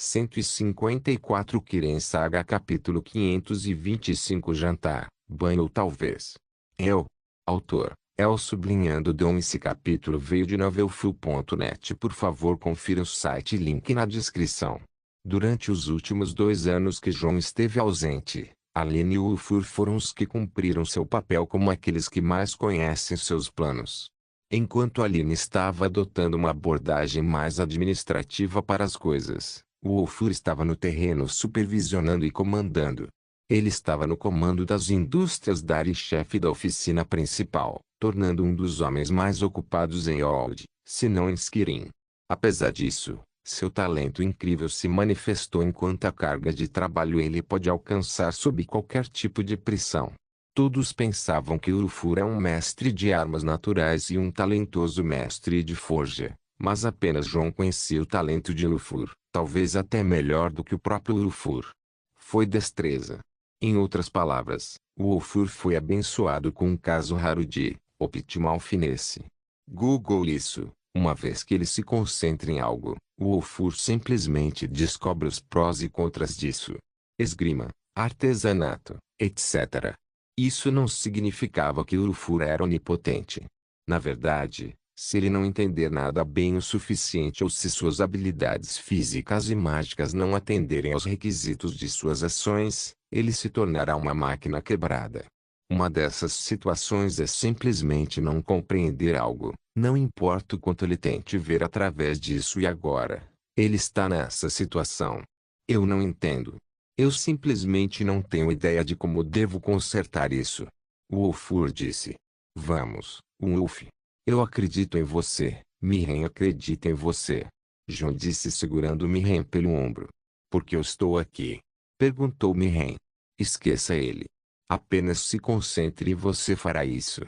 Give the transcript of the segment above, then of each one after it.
154 Kiren Saga Capítulo 525 Jantar, banho ou talvez. Eu. Autor. El sublinhando Dom. Esse capítulo veio de novelfull.net. Por favor confira o site, link na descrição. Durante os últimos 2 anos que João esteve ausente, Aline e Ulfur foram os que cumpriram seu papel como aqueles que mais conhecem seus planos. Enquanto Aline estava adotando uma abordagem mais administrativa para as coisas, o Ulfur estava no terreno supervisionando e comandando. Ele estava no comando das indústrias Dar e chefe da oficina principal, tornando um dos homens mais ocupados em Old, se não em Skirin. Apesar disso, seu talento incrível se manifestou enquanto a carga de trabalho ele pode alcançar sob qualquer tipo de pressão. Todos pensavam que Ulfur é um mestre de armas naturais e um talentoso mestre de forja, mas apenas João conhecia o talento de Ulfur, talvez até melhor do que o próprio Ulfur. Foi destreza. Em outras palavras, o Ulfur foi abençoado com um caso raro de optimal finesse. Google isso. Uma vez que ele se concentra em algo, o Ulfur simplesmente descobre os prós e contras disso. Esgrima, artesanato, etc. Isso não significava que Ulfur era onipotente. Na verdade, se ele não entender nada bem o suficiente ou se suas habilidades físicas e mágicas não atenderem aos requisitos de suas ações, ele se tornará uma máquina quebrada. Uma dessas situações é simplesmente não compreender algo, não importa o quanto ele tente ver através disso e agora, ele está nessa situação. Eu não entendo. Eu simplesmente não tenho ideia de como devo consertar isso. O Ulfur disse. Vamos, Ulf. Eu acredito em você, Mirren acredita em você. João disse segurando Mirren pelo ombro. Por que eu estou aqui? Perguntou Mirren. Esqueça ele. Apenas se concentre e você fará isso.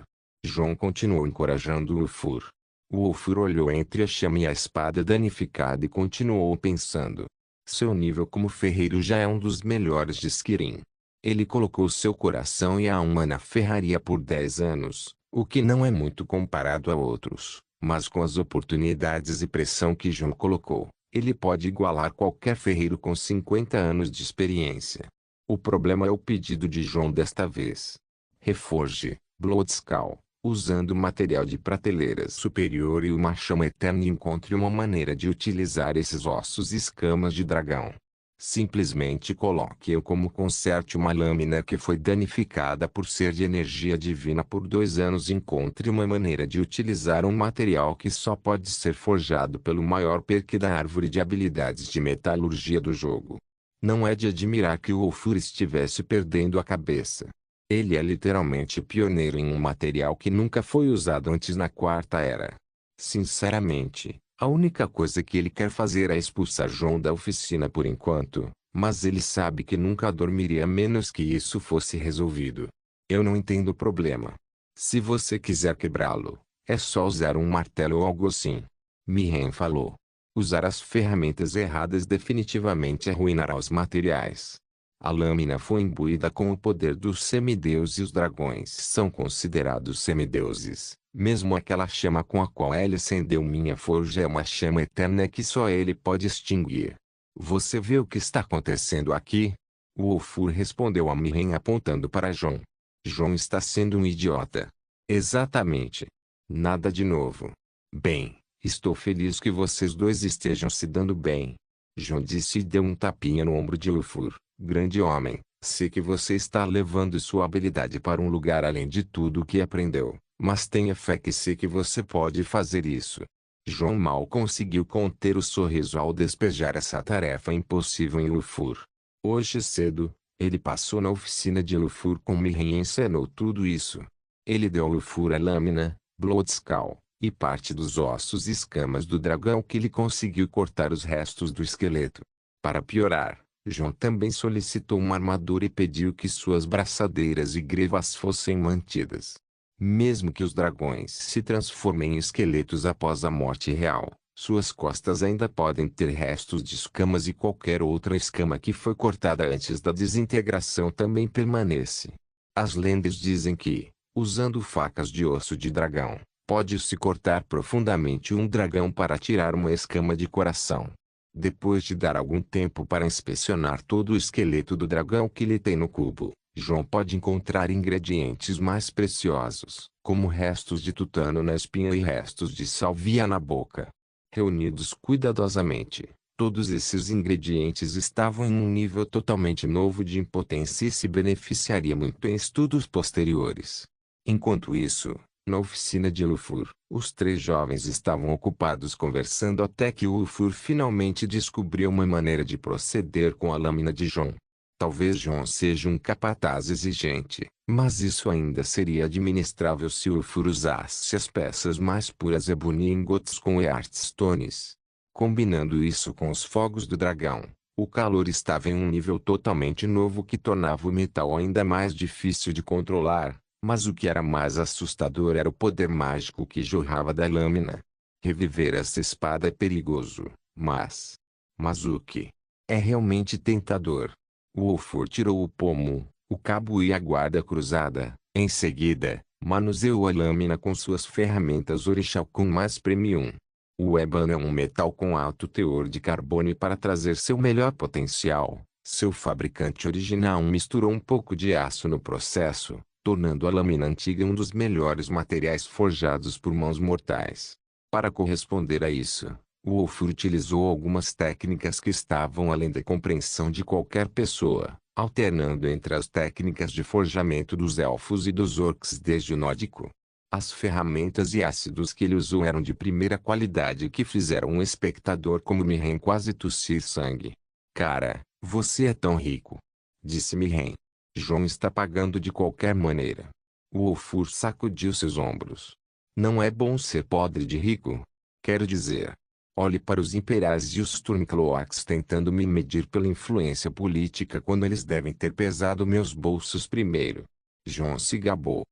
João continuou encorajando Ulfur. O Ulfur olhou entre a chama e a espada danificada e continuou pensando. Seu nível como ferreiro já é um dos melhores de Skirin. Ele colocou seu coração e a alma na ferraria por 10 anos, o que não é muito comparado a outros, mas com as oportunidades e pressão que João colocou, ele pode igualar qualquer ferreiro com 50 anos de experiência. O problema é o pedido de João desta vez. Reforge, Bloodskull, usando material de prateleira superior e uma chama eterna e encontre uma maneira de utilizar esses ossos e escamas de dragão. Simplesmente coloque-o como conserte uma lâmina que foi danificada por ser de energia divina por 2 anos e encontre uma maneira de utilizar um material que só pode ser forjado pelo maior perk da árvore de habilidades de metalurgia do jogo. Não é de admirar que o Ulfur estivesse perdendo a cabeça. Ele é literalmente pioneiro em um material que nunca foi usado antes na Quarta Era. Sinceramente, a única coisa que ele quer fazer é expulsar João da oficina por enquanto, mas ele sabe que nunca dormiria a menos que isso fosse resolvido. Eu não entendo o problema. Se você quiser quebrá-lo, é só usar um martelo ou algo assim. Mirren falou. Usar as ferramentas erradas definitivamente arruinará os materiais. A lâmina foi imbuída com o poder dos semideuses e os dragões são considerados semideuses. Mesmo aquela chama com a qual ele acendeu minha forja é uma chama eterna que só ele pode extinguir. Você vê o que está acontecendo aqui? O Ulfur respondeu a Mirren apontando para João. João está sendo um idiota. Exatamente. Nada de novo. Bem. Estou feliz que vocês dois estejam se dando bem. João disse e deu um tapinha no ombro de Ulfur. Grande homem, sei que você está levando sua habilidade para um lugar além de tudo o que aprendeu, mas tenha fé que sei que você pode fazer isso. João mal conseguiu conter o sorriso ao despejar essa tarefa impossível em Ulfur. Hoje cedo, ele passou na oficina de Ulfur com Mirren e encenou tudo isso. Ele deu a Ulfur a lâmina, Bloodskull, e parte dos ossos e escamas do dragão que ele conseguiu cortar os restos do esqueleto. Para piorar, João também solicitou uma armadura e pediu que suas braçadeiras e grevas fossem mantidas. Mesmo que os dragões se transformem em esqueletos após a morte real, suas costas ainda podem ter restos de escamas e qualquer outra escama que foi cortada antes da desintegração também permanece. As lendas dizem que, usando facas de osso de dragão, pode-se cortar profundamente um dragão para tirar uma escama de coração. Depois de dar algum tempo para inspecionar todo o esqueleto do dragão que ele tem no cubo, João pode encontrar ingredientes mais preciosos, como restos de tutano na espinha e restos de salvia na boca. Reunidos cuidadosamente, todos esses ingredientes estavam em um nível totalmente novo de impotência e se beneficiaria muito em estudos posteriores. Enquanto isso, na oficina de Ulfur, os três jovens estavam ocupados conversando até que Ulfur finalmente descobriu uma maneira de proceder com a lâmina de João. Talvez João seja um capataz exigente, mas isso ainda seria administrável se Ulfur usasse as peças mais puras Ebony Ingots com Heartstones. Combinando isso com os fogos do dragão, o calor estava em um nível totalmente novo que tornava o metal ainda mais difícil de controlar. Mas o que era mais assustador era o poder mágico que jorrava da lâmina. Reviver essa espada é perigoso, mas o que? É realmente tentador. Ulfur tirou o pomo, o cabo e a guarda cruzada. Em seguida, manuseou a lâmina com suas ferramentas Orichalcum mais Premium. O ébano é um metal com alto teor de carbono e para trazer seu melhor potencial, seu fabricante original misturou um pouco de aço no processo, tornando a lâmina antiga um dos melhores materiais forjados por mãos mortais. Para corresponder a isso, Ulfur utilizou algumas técnicas que estavam além da compreensão de qualquer pessoa, alternando entre as técnicas de forjamento dos elfos e dos orcs desde o nórdico. As ferramentas e ácidos que ele usou eram de primeira qualidade que fizeram um espectador como Mirren quase tossir sangue. Cara, você é tão rico, disse Mirren. João está pagando de qualquer maneira. Ulfur sacudiu seus ombros. Não é bom ser podre de rico. Quero dizer, olhe para os Imperiais e os Stormcloaks tentando me medir pela influência política quando eles devem ter pesado meus bolsos primeiro. João se gabou.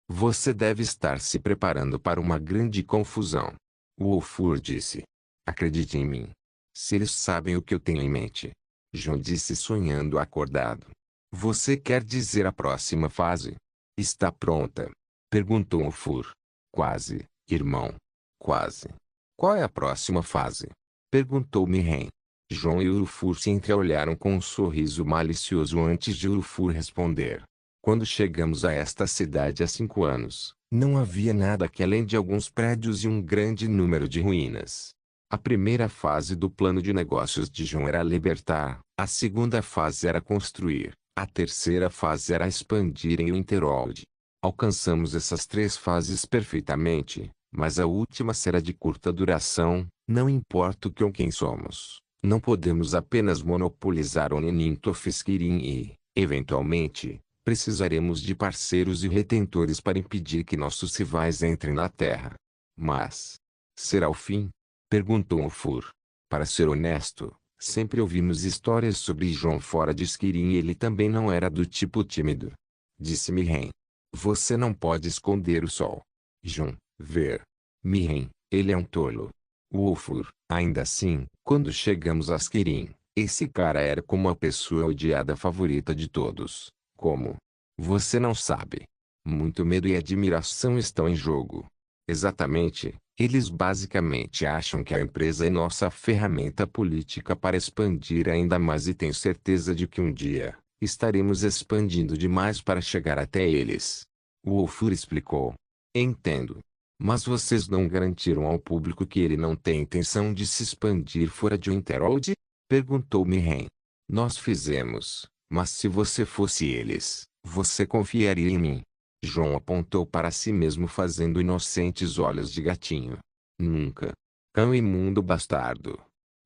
Você deve estar se preparando para uma grande confusão. Ulfur disse. Acredite em mim. Se eles sabem o que eu tenho em mente. João disse sonhando acordado. Você quer dizer a próxima fase? Está pronta? Perguntou Ulfur. Quase, irmão. Quase. Qual é a próxima fase? Perguntou Mirren. João e Ulfur se entreolharam com um sorriso malicioso antes de Ulfur responder. Quando chegamos a esta cidade há 5 anos, não havia nada aqui além de alguns prédios e um grande número de ruínas. A primeira fase do plano de negócios de João era libertar, a segunda fase era construir, a terceira fase era expandir em Winterhold. Alcançamos essas 3 fases perfeitamente, mas a última será de curta duração, não importa o que ou quem somos. Não podemos apenas monopolizar Oninintofesquirim e, eventualmente, precisaremos de parceiros e retentores para impedir que nossos rivais entrem na Terra. Mas, será o fim? Perguntou Ulfur. Para ser honesto, sempre ouvimos histórias sobre João fora de Skyrim e ele também não era do tipo tímido. Disse Mirren. Você não pode esconder o sol. João, ver. Mirren, ele é um tolo. Ulfur, ainda assim, quando chegamos a Skyrim, esse cara era como a pessoa odiada favorita de todos. Como? Você não sabe. Muito medo e admiração estão em jogo. Exatamente, eles basicamente acham que a empresa é nossa ferramenta política para expandir ainda mais e tenho certeza de que um dia, estaremos expandindo demais para chegar até eles. O Ulfur explicou. Entendo. Mas vocês não garantiram ao público que ele não tem intenção de se expandir fora de Winterhold? Perguntou Mirren. Nós fizemos. Mas se você fosse eles, você confiaria em mim? João apontou para si mesmo fazendo inocentes olhos de gatinho. Nunca. Cão imundo bastardo.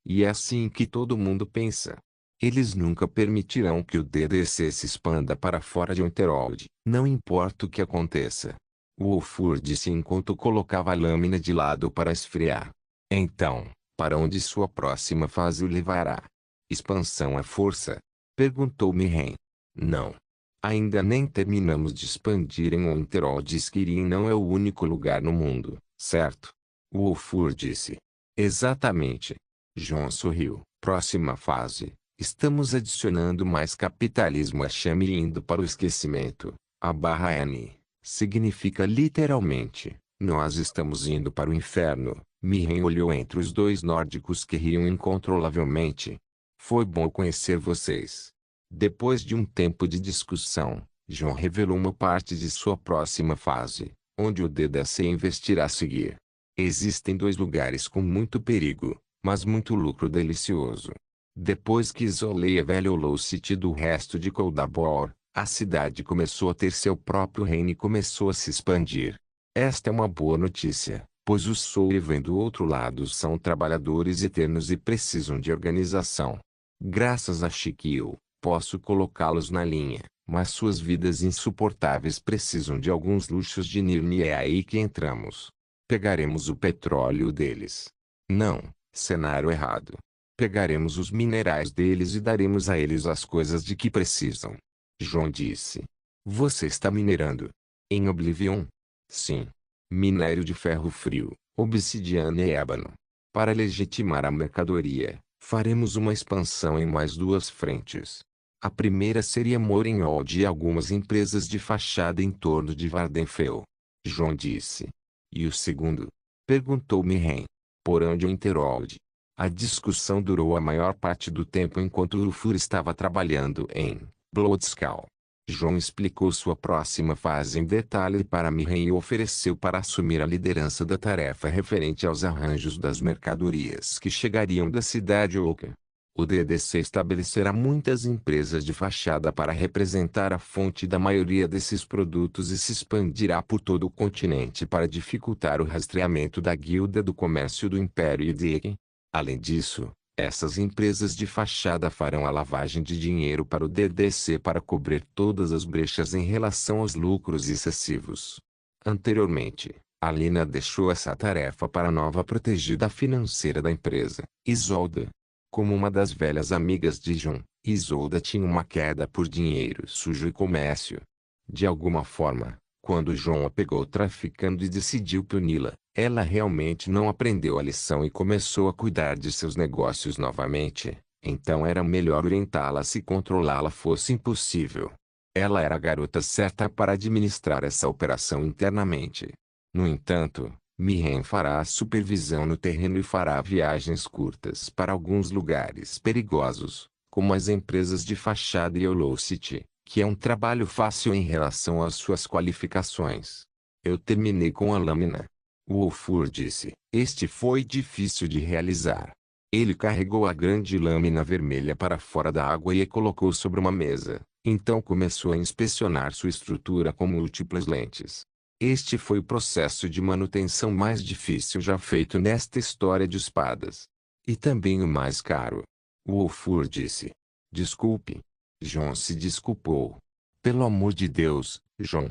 E é assim que todo mundo pensa. Eles nunca permitirão que o DDC se expanda para fora de Winterhold, não importa o que aconteça. O Ulfur disse enquanto colocava a lâmina de lado para esfriar. Então, para onde sua próxima fase o levará? Expansão à força? Perguntou Mirren. Não. Ainda nem terminamos de expandir em Winterhold e Skyrim não é o único lugar no mundo, certo? O Ulfur disse. Exatamente. João sorriu. Próxima fase. Estamos adicionando mais capitalismo a chame e indo para o esquecimento. A barra N significa literalmente, nós estamos indo para o inferno. Mirren olhou entre os dois nórdicos que riam incontrolavelmente. Foi bom conhecer vocês. Depois de um tempo de discussão, John revelou uma parte de sua próxima fase, onde o DDC investirá a seguir. Existem dois lugares com muito perigo, mas muito lucro delicioso. Depois que isolei a velha Hollow City do resto de Coldabor, a cidade começou a ter seu próprio reino e começou a se expandir. Esta é uma boa notícia, pois os Sullivan do outro lado são trabalhadores eternos e precisam de organização. Graças a Shaquille, posso colocá-los na linha, mas suas vidas insuportáveis precisam de alguns luxos de Nirn e é aí que entramos. Pegaremos o petróleo deles. Não, cenário errado. Pegaremos os minerais deles e daremos a eles as coisas de que precisam. John disse. Você está minerando? Em Oblivion? Sim. Minério de ferro frio, obsidiana e ébano. Para legitimar a mercadoria, faremos uma expansão em mais duas frentes. A primeira seria Morinhold e algumas empresas de fachada em torno de Vardenfell. John disse. E o segundo? Perguntou Mirren. Porão Interhold. A discussão durou a maior parte do tempo enquanto Ulfur estava trabalhando em Bloodskal. John explicou sua próxima fase em detalhe para Mirren e ofereceu para assumir a liderança da tarefa referente aos arranjos das mercadorias que chegariam da cidade oca. O DDC estabelecerá muitas empresas de fachada para representar a fonte da maioria desses produtos e se expandirá por todo o continente para dificultar o rastreamento da Guilda do Comércio do Império Ideke. Além disso, essas empresas de fachada farão a lavagem de dinheiro para o DDC para cobrir todas as brechas em relação aos lucros excessivos. Anteriormente, Alina deixou essa tarefa para a nova protegida financeira da empresa, Isolda. Como uma das velhas amigas de John, Isolda tinha uma queda por dinheiro sujo e comércio. De alguma forma, quando John a pegou traficando e decidiu puni-la, ela realmente não aprendeu a lição e começou a cuidar de seus negócios novamente. Então era melhor orientá-la se controlá-la fosse impossível. Ela era a garota certa para administrar essa operação internamente. No entanto, Mirren fará a supervisão no terreno e fará viagens curtas para alguns lugares perigosos, como as empresas de fachada e Hollow City, que é um trabalho fácil em relação às suas qualificações. Eu terminei com a lâmina. O Ulfur disse. Este foi difícil de realizar. Ele carregou a grande lâmina vermelha para fora da água e a colocou sobre uma mesa. Então começou a inspecionar sua estrutura com múltiplas lentes. Este foi o processo de manutenção mais difícil já feito nesta história de espadas. E também o mais caro. O Ulfur disse. Desculpe. John se desculpou. Pelo amor de Deus, John.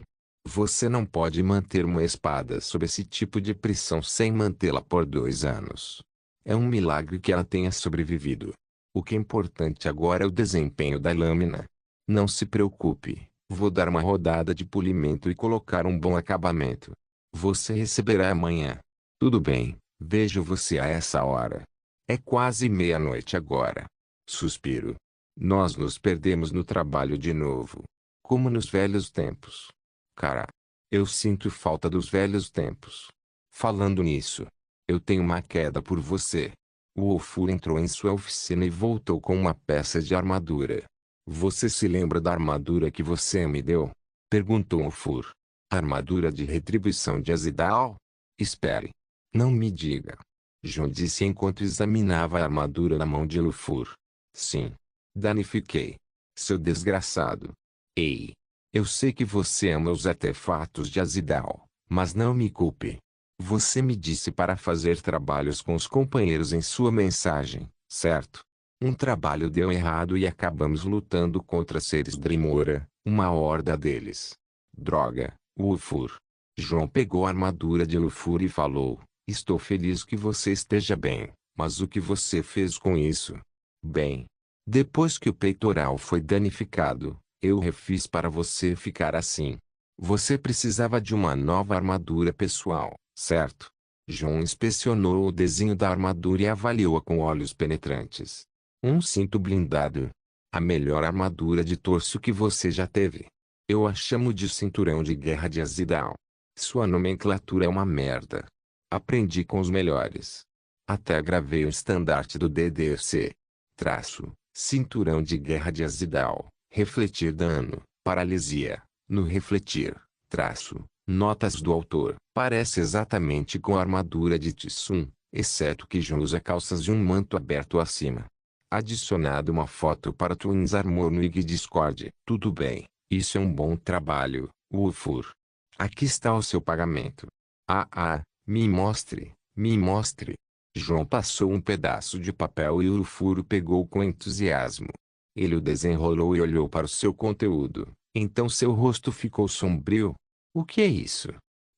Você não pode manter uma espada sob esse tipo de pressão sem mantê-la por 2 anos. É um milagre que ela tenha sobrevivido. O que é importante agora é o desempenho da lâmina. Não se preocupe, vou dar uma rodada de polimento e colocar um bom acabamento. Você receberá amanhã. Tudo bem, vejo você a essa hora. É quase meia-noite agora. Suspiro. Nós nos perdemos no trabalho de novo. Como nos velhos tempos. Cara, eu sinto falta dos velhos tempos. Falando nisso, eu tenho uma queda por você. O Ulfur entrou em sua oficina e voltou com uma peça de armadura. Você se lembra da armadura que você me deu? Perguntou Ulfur. A armadura de retribuição de Azidal? Espere. Não me diga. John disse enquanto examinava a armadura na mão de Ulfur. Sim. Danifiquei. Seu desgraçado. Ei. Eu sei que você ama os artefatos de Azidal, mas não me culpe. Você me disse para fazer trabalhos com os companheiros em sua mensagem, certo? Um trabalho deu errado e acabamos lutando contra seres Dremora, uma horda deles. Droga, Ulfur. John pegou a armadura de Ulfur e falou, estou feliz que você esteja bem, mas o que você fez com isso? Bem, depois que o peitoral foi danificado, eu refiz para você ficar assim. Você precisava de uma nova armadura pessoal, certo? John inspecionou o desenho da armadura e avaliou-a com olhos penetrantes. Um cinto blindado. A melhor armadura de torso que você já teve. Eu a chamo de cinturão de guerra de Azidal. Sua nomenclatura é uma merda. Aprendi com os melhores. Até gravei o estandarte do DDC. Traço, cinturão de guerra de Azidal, refletir dano, paralisia, no refletir, traço, notas do autor. Parece exatamente com a armadura de Tsum, exceto que Jon usa calças e um manto aberto acima. Adicionado uma foto para Twins Armor no IG Discord. Tudo bem, isso é um bom trabalho, Wufur. Aqui está o seu pagamento. Me mostre, me mostre. Jon passou um pedaço de papel e Urufuro pegou com entusiasmo. Ele o desenrolou e olhou para o seu conteúdo. Então seu rosto ficou sombrio. O que é isso?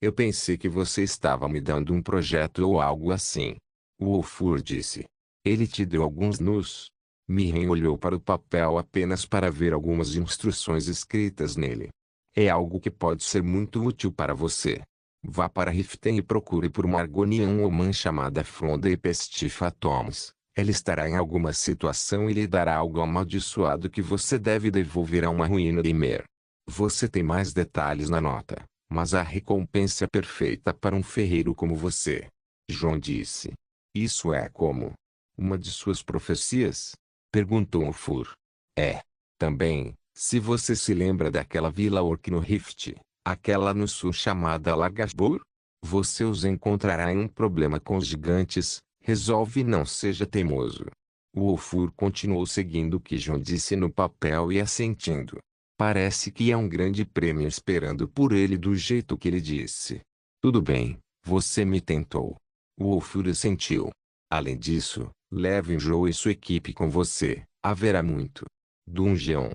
Eu pensei que você estava me dando um projeto ou algo assim. Urufur disse. Ele te deu alguns nus. Miren olhou para o papel apenas para ver algumas instruções escritas nele. É algo que pode ser muito útil para você. Vá para Riften e procure por uma Argonian Woman chamada Fronda Epestifa Thomas. Ela estará em alguma situação e lhe dará algo amaldiçoado que você deve devolver a uma ruína gamer. Você tem mais detalhes na nota, mas a recompensa é perfeita para um ferreiro como você. Jon disse. Isso é como uma de suas profecias? Perguntou Fur. É. Também, se você se lembra daquela vila orc no Rift, aquela no sul chamada Lagashbur, você os encontrará em um problema com os gigantes. Resolve e não seja teimoso. O Fur continuou seguindo o que Jon disse no papel e assentindo. Parece que é um grande prêmio esperando por ele do jeito que ele disse. Tudo bem, você me tentou. O Fur assentiu. Além disso, leve Joe e sua equipe com você. Haverá muito Dungeon.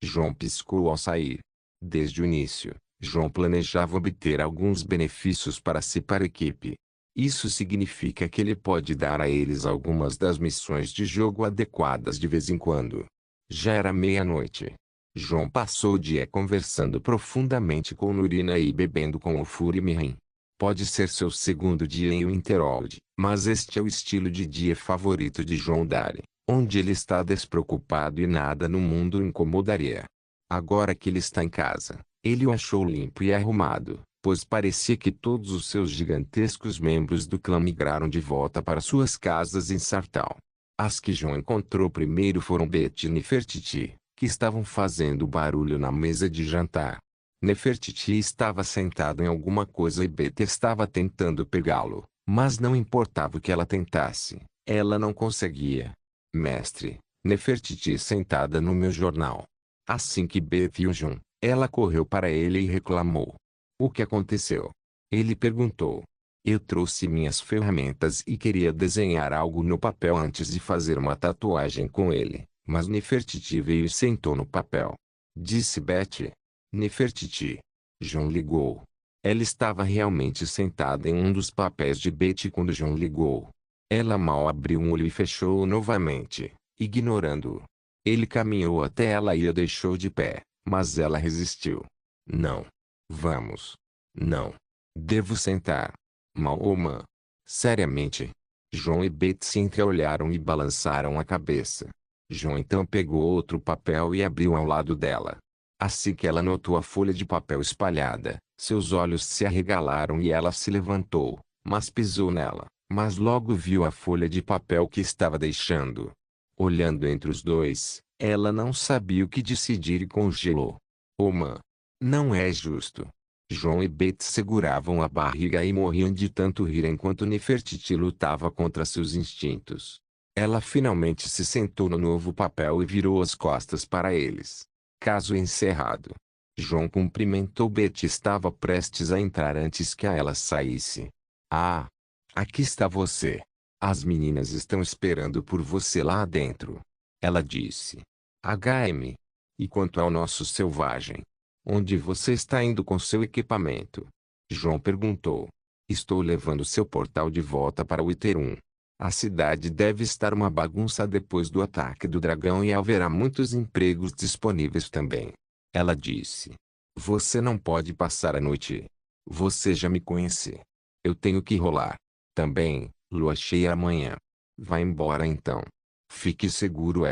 Jon piscou ao sair. Desde o início, Jon planejava obter alguns benefícios para si e para a equipe. Isso significa que ele pode dar a eles algumas das missões de jogo adequadas de vez em quando. Já era meia-noite. Jon passou o dia conversando profundamente com Nurina e bebendo com o Fur Mirin. Pode ser seu segundo dia em Winterhold, mas este é o estilo de dia favorito de Jon Dari, onde ele está despreocupado e nada no mundo o incomodaria. Agora que ele está em casa, ele o achou limpo e arrumado, pois parecia que todos os seus gigantescos membros do clã migraram de volta para suas casas em Sartau. As que Jon encontrou primeiro foram Bet e Nefertiti, que estavam fazendo barulho na mesa de jantar. Nefertiti estava sentado em alguma coisa e Bet estava tentando pegá-lo, mas não importava o que ela tentasse, ela não conseguia. Mestre, Nefertiti sentada no meu jornal. Assim que Bet viu Jon, ela correu para ele e reclamou. O que aconteceu? Ele perguntou. Eu trouxe minhas ferramentas e queria desenhar algo no papel antes de fazer uma tatuagem com ele, mas Nefertiti veio e sentou no papel. Disse Bet. Nefertiti. Jon ligou. Ela estava realmente sentada em um dos papéis de Bet quando Jon ligou. Ela mal abriu um olho e fechou-o novamente, ignorando-o. Ele caminhou até ela e a deixou de pé, mas ela resistiu. Não. Vamos. Não. Devo sentar. Mahoma. Seriamente. Jon e Bet se entreolharam e balançaram a cabeça. Jon então pegou outro papel e abriu ao lado dela. Assim que ela notou a folha de papel espalhada, seus olhos se arregalaram e ela se levantou, mas pisou nela, mas logo viu a folha de papel que estava deixando. Olhando entre os dois, ela não sabia o que decidir e congelou. Oma. Não é justo. Jon e Bet seguravam a barriga e morriam de tanto rir enquanto Nefertiti lutava contra seus instintos. Ela finalmente se sentou no novo papel e virou as costas para eles. Caso encerrado. Jon cumprimentou Bet e estava prestes a entrar antes que ela saísse. Ah! Aqui está você. As meninas estão esperando por você lá dentro. Ela disse. HM. E quanto ao nosso selvagem? Onde você está indo com seu equipamento? Jon perguntou. Estou levando seu portal de volta para o Iterum. A cidade deve estar uma bagunça depois do ataque do dragão e haverá muitos empregos disponíveis também. Ela disse. Você não pode passar a noite. Você já me conhece. Eu tenho que rolar. Também, lua cheia amanhã. Vá embora então. Fique seguro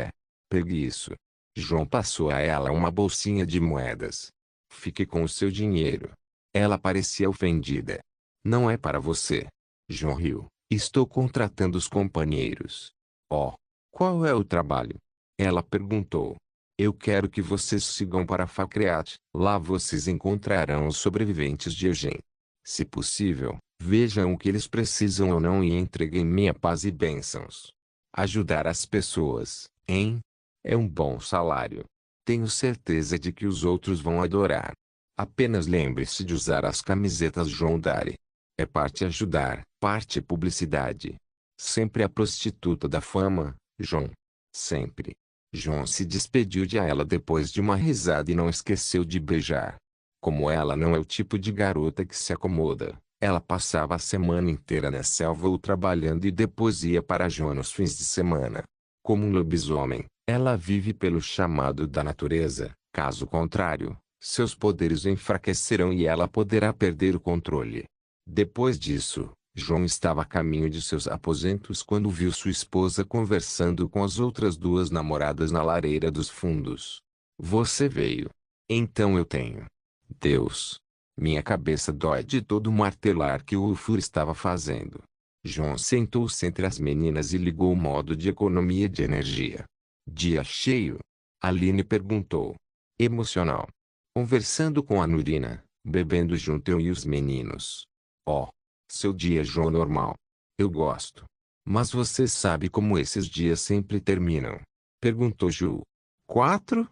Pegue isso. Jon passou a ela uma bolsinha de moedas. Fique com o seu dinheiro. Ela parecia ofendida. Não é para você. João riu. Estou contratando os companheiros. Oh, qual é o trabalho? Ela perguntou. Eu quero que vocês sigam para Fakreat. Lá vocês encontrarão os sobreviventes de Eugen. Se possível, vejam o que eles precisam ou não e entreguem minha paz e bênçãos. Ajudar as pessoas, hein? É um bom salário. Tenho certeza de que os outros vão adorar. Apenas lembre-se de usar as camisetas João Dari. É parte ajudar, parte publicidade. Sempre a prostituta da fama, João. Sempre. João se despediu de ela depois de uma risada e não esqueceu de beijar. Como ela não é o tipo de garota que se acomoda, ela passava a semana inteira na selva ou trabalhando e depois ia para João nos fins de semana. Como um lobisomem, ela vive pelo chamado da natureza, caso contrário, seus poderes enfraquecerão e ela poderá perder o controle. Depois disso, João estava a caminho de seus aposentos quando viu sua esposa conversando com as outras duas namoradas na lareira dos fundos. Você veio. Então eu tenho. Deus. Minha cabeça dói de todo martelar que o Ufur estava fazendo. João sentou-se entre as meninas e ligou o modo de economia de energia. Dia cheio? Aline perguntou. Emocional. Conversando com a Nurina, bebendo junto eu e os meninos. Oh, seu dia João normal. Eu gosto. Mas você sabe como esses dias sempre terminam? Perguntou Ju. 4?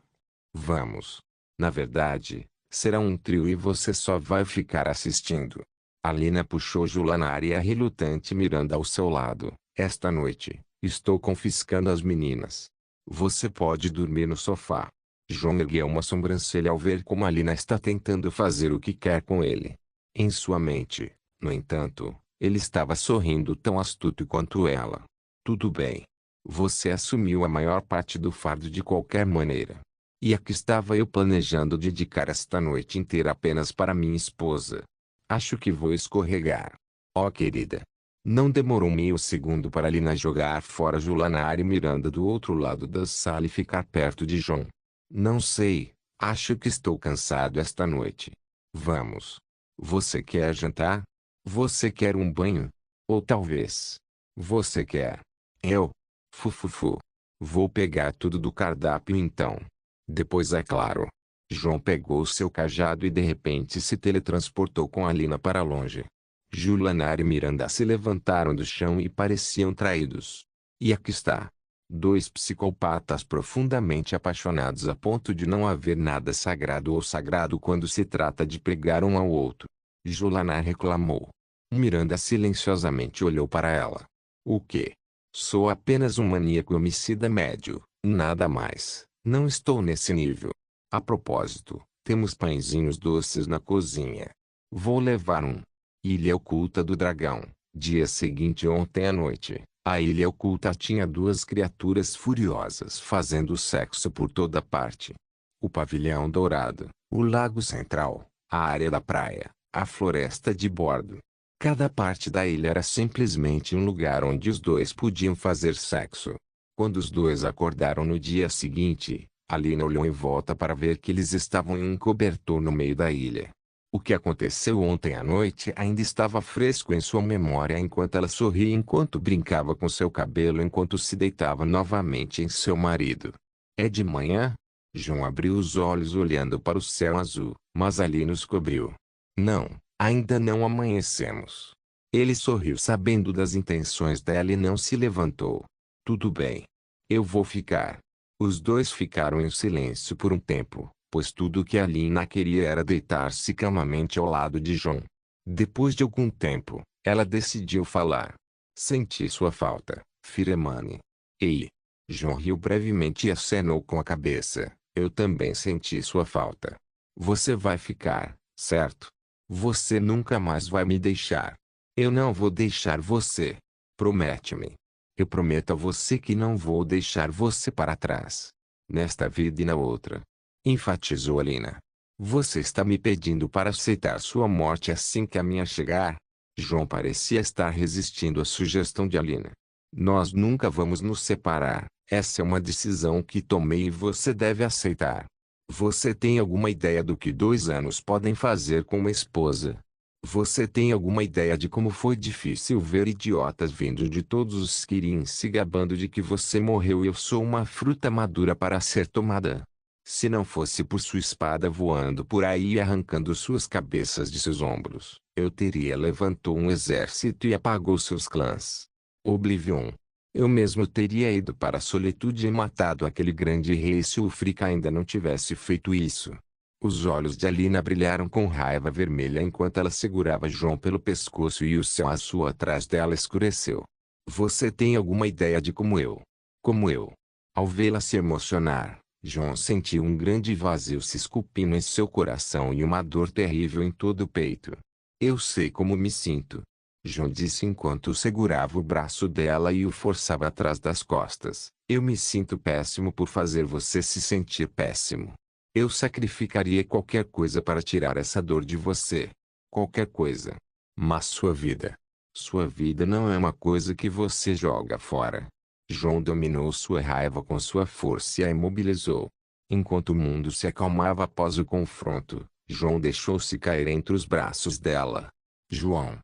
Vamos. Na verdade, será um trio e você só vai ficar assistindo. Alina puxou Julanar e a relutante Miranda ao seu lado. Esta noite, estou confiscando as meninas. Você pode dormir no sofá. João ergueu uma sobrancelha ao ver como Alina está tentando fazer o que quer com ele. Em sua mente, no entanto, ele estava sorrindo tão astuto quanto ela. Tudo bem. Você assumiu a maior parte do fardo de qualquer maneira. E aqui estava eu planejando dedicar esta noite inteira apenas para minha esposa. Acho que vou escorregar. Oh querida. Não demorou meio segundo para Alina jogar fora Julanar e Miranda do outro lado da sala e ficar perto de João. Não sei, acho que estou cansado esta noite. Vamos. Você quer jantar? Você quer um banho? Ou talvez. Você quer. Eu? Fufufu. Vou pegar tudo do cardápio então. Depois é claro. João pegou seu cajado e de repente se teletransportou com Alina para longe. Julanar e Miranda se levantaram do chão e pareciam traídos. E aqui está. Dois psicopatas profundamente apaixonados a ponto de não haver nada sagrado ou sagrado quando se trata de pegar um ao outro. Julanar reclamou. Miranda silenciosamente olhou para ela. O quê? Sou apenas um maníaco homicida médio, nada mais. Não estou nesse nível. A propósito, temos pãezinhos doces na cozinha. Vou levar um. Ilha Oculta do Dragão. Dia seguinte ontem à noite, a Ilha Oculta tinha duas criaturas furiosas fazendo sexo por toda parte. O pavilhão dourado, o lago central, a área da praia, a floresta de bordo. Cada parte da ilha era simplesmente um lugar onde os dois podiam fazer sexo. Quando os dois acordaram no dia seguinte, Alina olhou em volta para ver que eles estavam em um cobertor no meio da ilha. O que aconteceu ontem à noite ainda estava fresco em sua memória enquanto ela sorria enquanto brincava com seu cabelo enquanto se deitava novamente em seu marido. É de manhã? João abriu os olhos olhando para o céu azul, mas Alina os cobriu. Não, ainda não amanhecemos. Ele sorriu sabendo das intenções dela e não se levantou. Tudo bem. Eu vou ficar. Os dois ficaram em silêncio por um tempo, pois tudo o que Alina queria era deitar-se calmamente ao lado de João. Depois de algum tempo, ela decidiu falar. Senti sua falta, Firemane. Ei. João riu brevemente e acenou com a cabeça. Eu também senti sua falta. Você vai ficar, certo? Você nunca mais vai me deixar. Eu não vou deixar você. Promete-me. Eu prometo a você que não vou deixar você para trás. Nesta vida e na outra. Enfatizou Alina. Você está me pedindo para aceitar sua morte assim que a minha chegar? João parecia estar resistindo à sugestão de Alina. Nós nunca vamos nos separar. Essa é uma decisão que tomei e você deve aceitar. Você tem alguma ideia do que 2 anos podem fazer com uma esposa? Você tem alguma ideia de como foi difícil ver idiotas vindo de todos os Kirins se gabando de que você morreu e eu sou uma fruta madura para ser tomada? Se não fosse por sua espada voando por aí e arrancando suas cabeças de seus ombros, eu teria levantou um exército e apagou seus clãs. Oblivion. Eu mesmo teria ido para a solitude e matado aquele grande rei se o Frika ainda não tivesse feito isso. Os olhos de Alina brilharam com raiva vermelha enquanto ela segurava João pelo pescoço e o céu azul atrás dela escureceu. Você tem alguma ideia de como eu? Como eu? Ao vê-la se emocionar, João sentiu um grande vazio se esculpindo em seu coração e uma dor terrível em todo o peito. Eu sei como me sinto. João disse enquanto segurava o braço dela e o forçava atrás das costas. Eu me sinto péssimo por fazer você se sentir péssimo. Eu sacrificaria qualquer coisa para tirar essa dor de você. Qualquer coisa. Mas sua vida não é uma coisa que você joga fora. João dominou sua raiva com sua força e a imobilizou. Enquanto o mundo se acalmava após o confronto, João deixou-se cair entre os braços dela. João.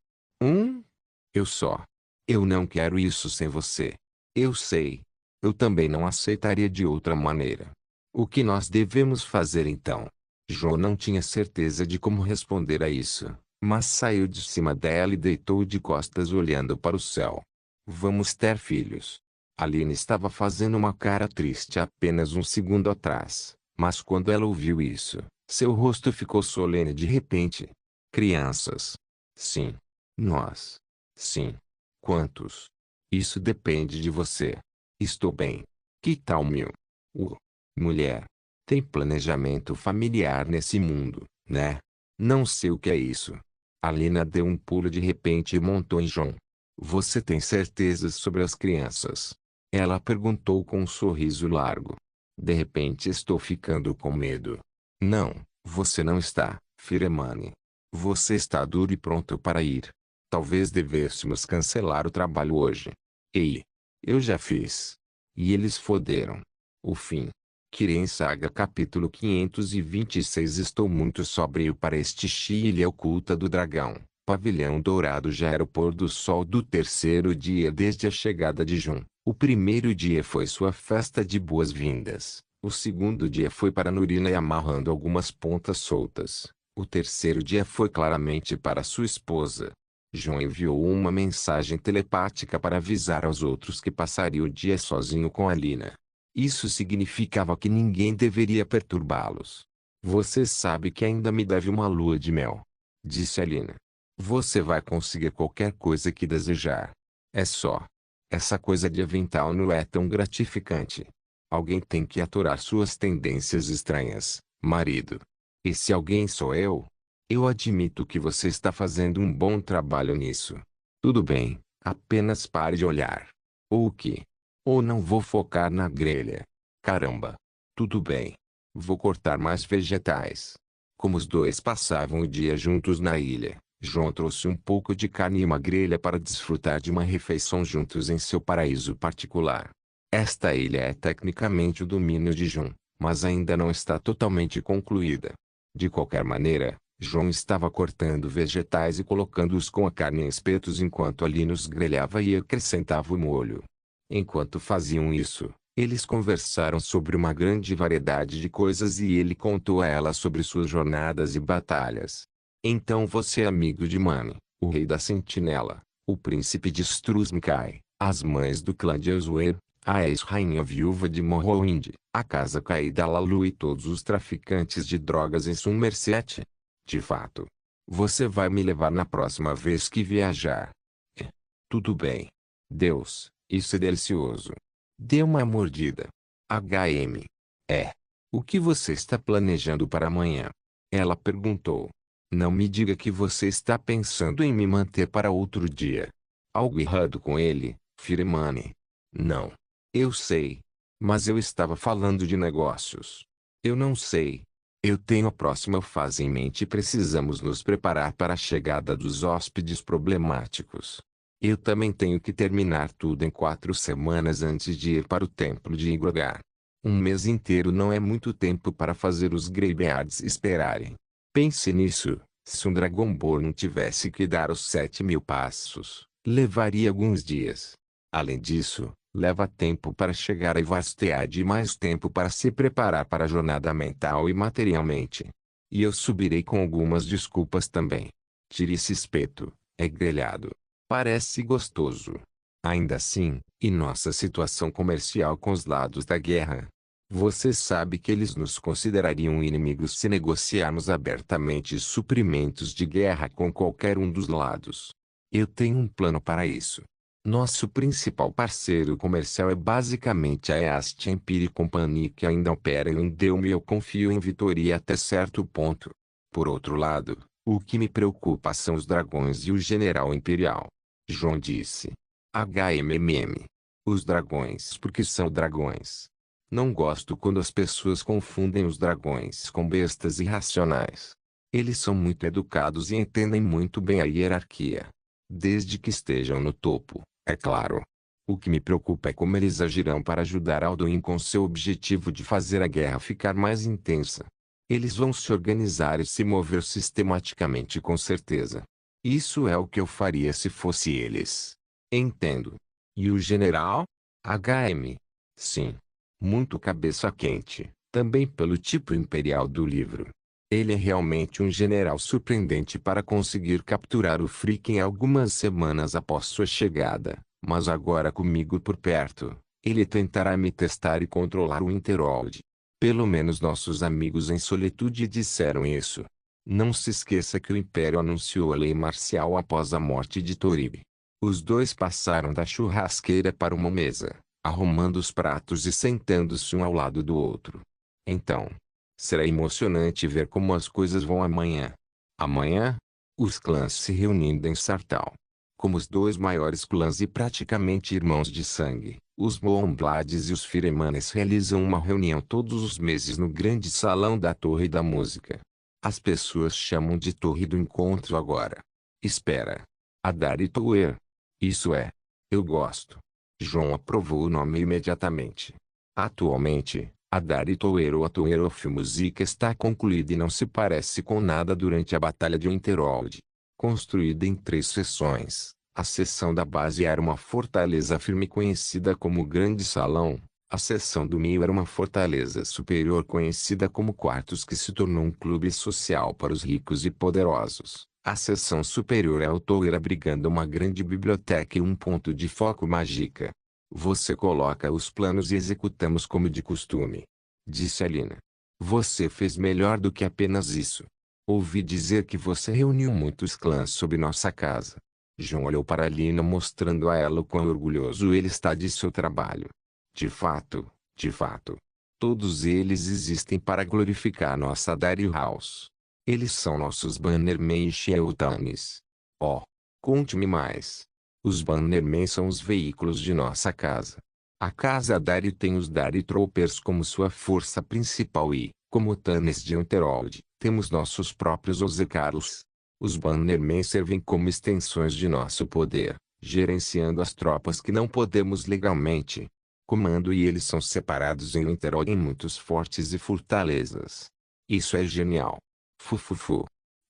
Eu só. Eu não quero isso sem você. Eu sei. Eu também não aceitaria de outra maneira. O que nós devemos fazer então? João não tinha certeza de como responder a isso, mas saiu de cima dela e deitou de costas olhando para o céu. Vamos ter filhos. Aline estava fazendo uma cara triste apenas um segundo atrás, mas quando ela ouviu isso, seu rosto ficou solene de repente. Crianças. Sim. Nós. Sim. Quantos? Isso depende de você. Estou bem. Que tal mil? Mulher. Tem planejamento familiar nesse mundo, né? Não sei o que é isso. Alina deu um pulo de repente e montou em João. Você tem certezas sobre as crianças? Ela perguntou com um sorriso largo. De repente estou ficando com medo. Não, você não está, Firemane. Você está duro e pronto para ir. Talvez devêssemos cancelar o trabalho hoje. Ei, eu já fiz. E eles foderam. O fim. Kirin Saga capítulo 526. Estou muito sóbrio para este ilha oculta do dragão. Pavilhão Dourado. Já era o pôr do sol do terceiro dia desde a chegada de Jun. O primeiro dia foi sua festa de boas-vindas. O segundo dia foi para Nurina e amarrando algumas pontas soltas. O terceiro dia foi claramente para sua esposa. Jun enviou uma mensagem telepática para avisar aos outros que passaria o dia sozinho com Alina. Isso significava que ninguém deveria perturbá-los. Você sabe que ainda me deve uma lua de mel, disse Alina. Você vai conseguir qualquer coisa que desejar. É só. Essa coisa de avental não é tão gratificante. Alguém tem que aturar suas tendências estranhas, marido. E se alguém sou eu? Eu admito que você está fazendo um bom trabalho nisso. Tudo bem, apenas pare de olhar. Ou o quê? Ou não vou focar na grelha. Caramba. Tudo bem. Vou cortar mais vegetais. Como os dois passavam o dia juntos na ilha, João trouxe um pouco de carne e uma grelha para desfrutar de uma refeição juntos em seu paraíso particular. Esta ilha é tecnicamente o domínio de João, mas ainda não está totalmente concluída. De qualquer maneira, João estava cortando vegetais e colocando-os com a carne em espetos enquanto ali nos grelhava e acrescentava o molho. Enquanto faziam isso, eles conversaram sobre uma grande variedade de coisas e ele contou a ela sobre suas jornadas e batalhas. Então você é amigo de Mani, o rei da Sentinela, o príncipe de Struzmkai, as mães do clã de Azuer, a ex-rainha viúva de Morrowind, a casa caída Lalu e todos os traficantes de drogas em Somerset. De fato. Você vai me levar na próxima vez que viajar. Tudo bem. Deus, isso é delicioso. Dê uma mordida. HM. O que você está planejando para amanhã? Ela perguntou. Não me diga que você está pensando em me manter para outro dia. Algo errado com ele, Firemane? Não. Eu sei. Mas eu estava falando de negócios. Eu não sei. Eu tenho a próxima fase em mente e precisamos nos preparar para a chegada dos hóspedes problemáticos. Eu também tenho que terminar tudo em 4 semanas antes de ir para o templo de Igrogar. Um mês inteiro não é muito tempo para fazer os Greybeards esperarem. Pense nisso, Se um Dragonborn tivesse que dar os 7.000 passos, levaria alguns dias. Além disso, leva tempo para chegar a Ivasterd e mais tempo para se preparar para a jornada mental e materialmente. E eu subirei com algumas desculpas também. Tire esse espeto, é grelhado. Parece gostoso. Ainda assim, e nossa situação comercial com os lados da guerra? Você sabe que eles nos considerariam inimigos se negociarmos abertamente suprimentos de guerra com qualquer um dos lados. Eu tenho um plano para isso. Nosso principal parceiro comercial é basicamente a East Empire Company, que ainda opera em Delme, e eu confio em Vitória até certo ponto. Por outro lado, o que me preocupa são os dragões e o general imperial. João disse. HMMM. Os dragões porque são dragões. Não gosto quando as pessoas confundem os dragões com bestas irracionais. Eles são muito educados e entendem muito bem a hierarquia. Desde que estejam no topo, é claro. O que me preocupa é como eles agirão para ajudar Alduin com seu objetivo de fazer a guerra ficar mais intensa. Eles vão se organizar e se mover sistematicamente, com certeza. Isso é o que eu faria se fosse eles. Entendo. E o general? HM. Sim. Muito cabeça quente, também pelo tipo imperial do livro. Ele é realmente um general surpreendente para conseguir capturar o Freak em algumas semanas após sua chegada, mas agora comigo por perto, ele tentará me testar e controlar o Interworld. Pelo menos nossos amigos em Solitude disseram isso. Não se esqueça que o Império anunciou a lei marcial após a morte de Torib. Os dois passaram da churrasqueira para uma mesa, arrumando os pratos e sentando-se um ao lado do outro. Então, será emocionante ver como as coisas vão amanhã. Amanhã, os clãs se reunindo em Sartau. Como os dois maiores clãs e praticamente irmãos de sangue, os Moonblades e os Firemanes realizam uma reunião todos os meses no grande salão da Torre da Música. As pessoas chamam de Torre do Encontro agora. Espera. Adari Tower. Isso é. Eu gosto. João aprovou o nome imediatamente. Atualmente, Adari Tower ou a Tower of Music está concluída e não se parece com nada durante a Batalha de Winterhold. Construída em 3 seções, a seção da base era uma fortaleza firme conhecida como Grande Salão. A seção do meio era uma fortaleza superior conhecida como Quartos, que se tornou um clube social para os ricos e poderosos. A seção superior é o Tower, abrigando uma grande biblioteca e um ponto de foco mágica. Você coloca os planos e executamos como de costume. Disse Alina. Você fez melhor do que apenas isso. Ouvi dizer que você reuniu muitos clãs sob nossa casa. João olhou para Alina, mostrando a ela o quão orgulhoso ele está de seu trabalho. De fato. Todos eles existem para glorificar nossa Dari House. Eles são nossos Bannermen e Sheltanes. Oh, conte-me mais. Os Bannermen são os veículos de nossa casa. A casa Dari tem os Dari Troopers como sua força principal e, como Tanes de Unterold, temos nossos próprios Ozekarls. Os Bannermen servem como extensões de nosso poder, gerenciando as tropas que não podemos legalmente. Comando, e eles são separados em Winterhold em muitos fortes e fortalezas. Isso é genial. Fufufu.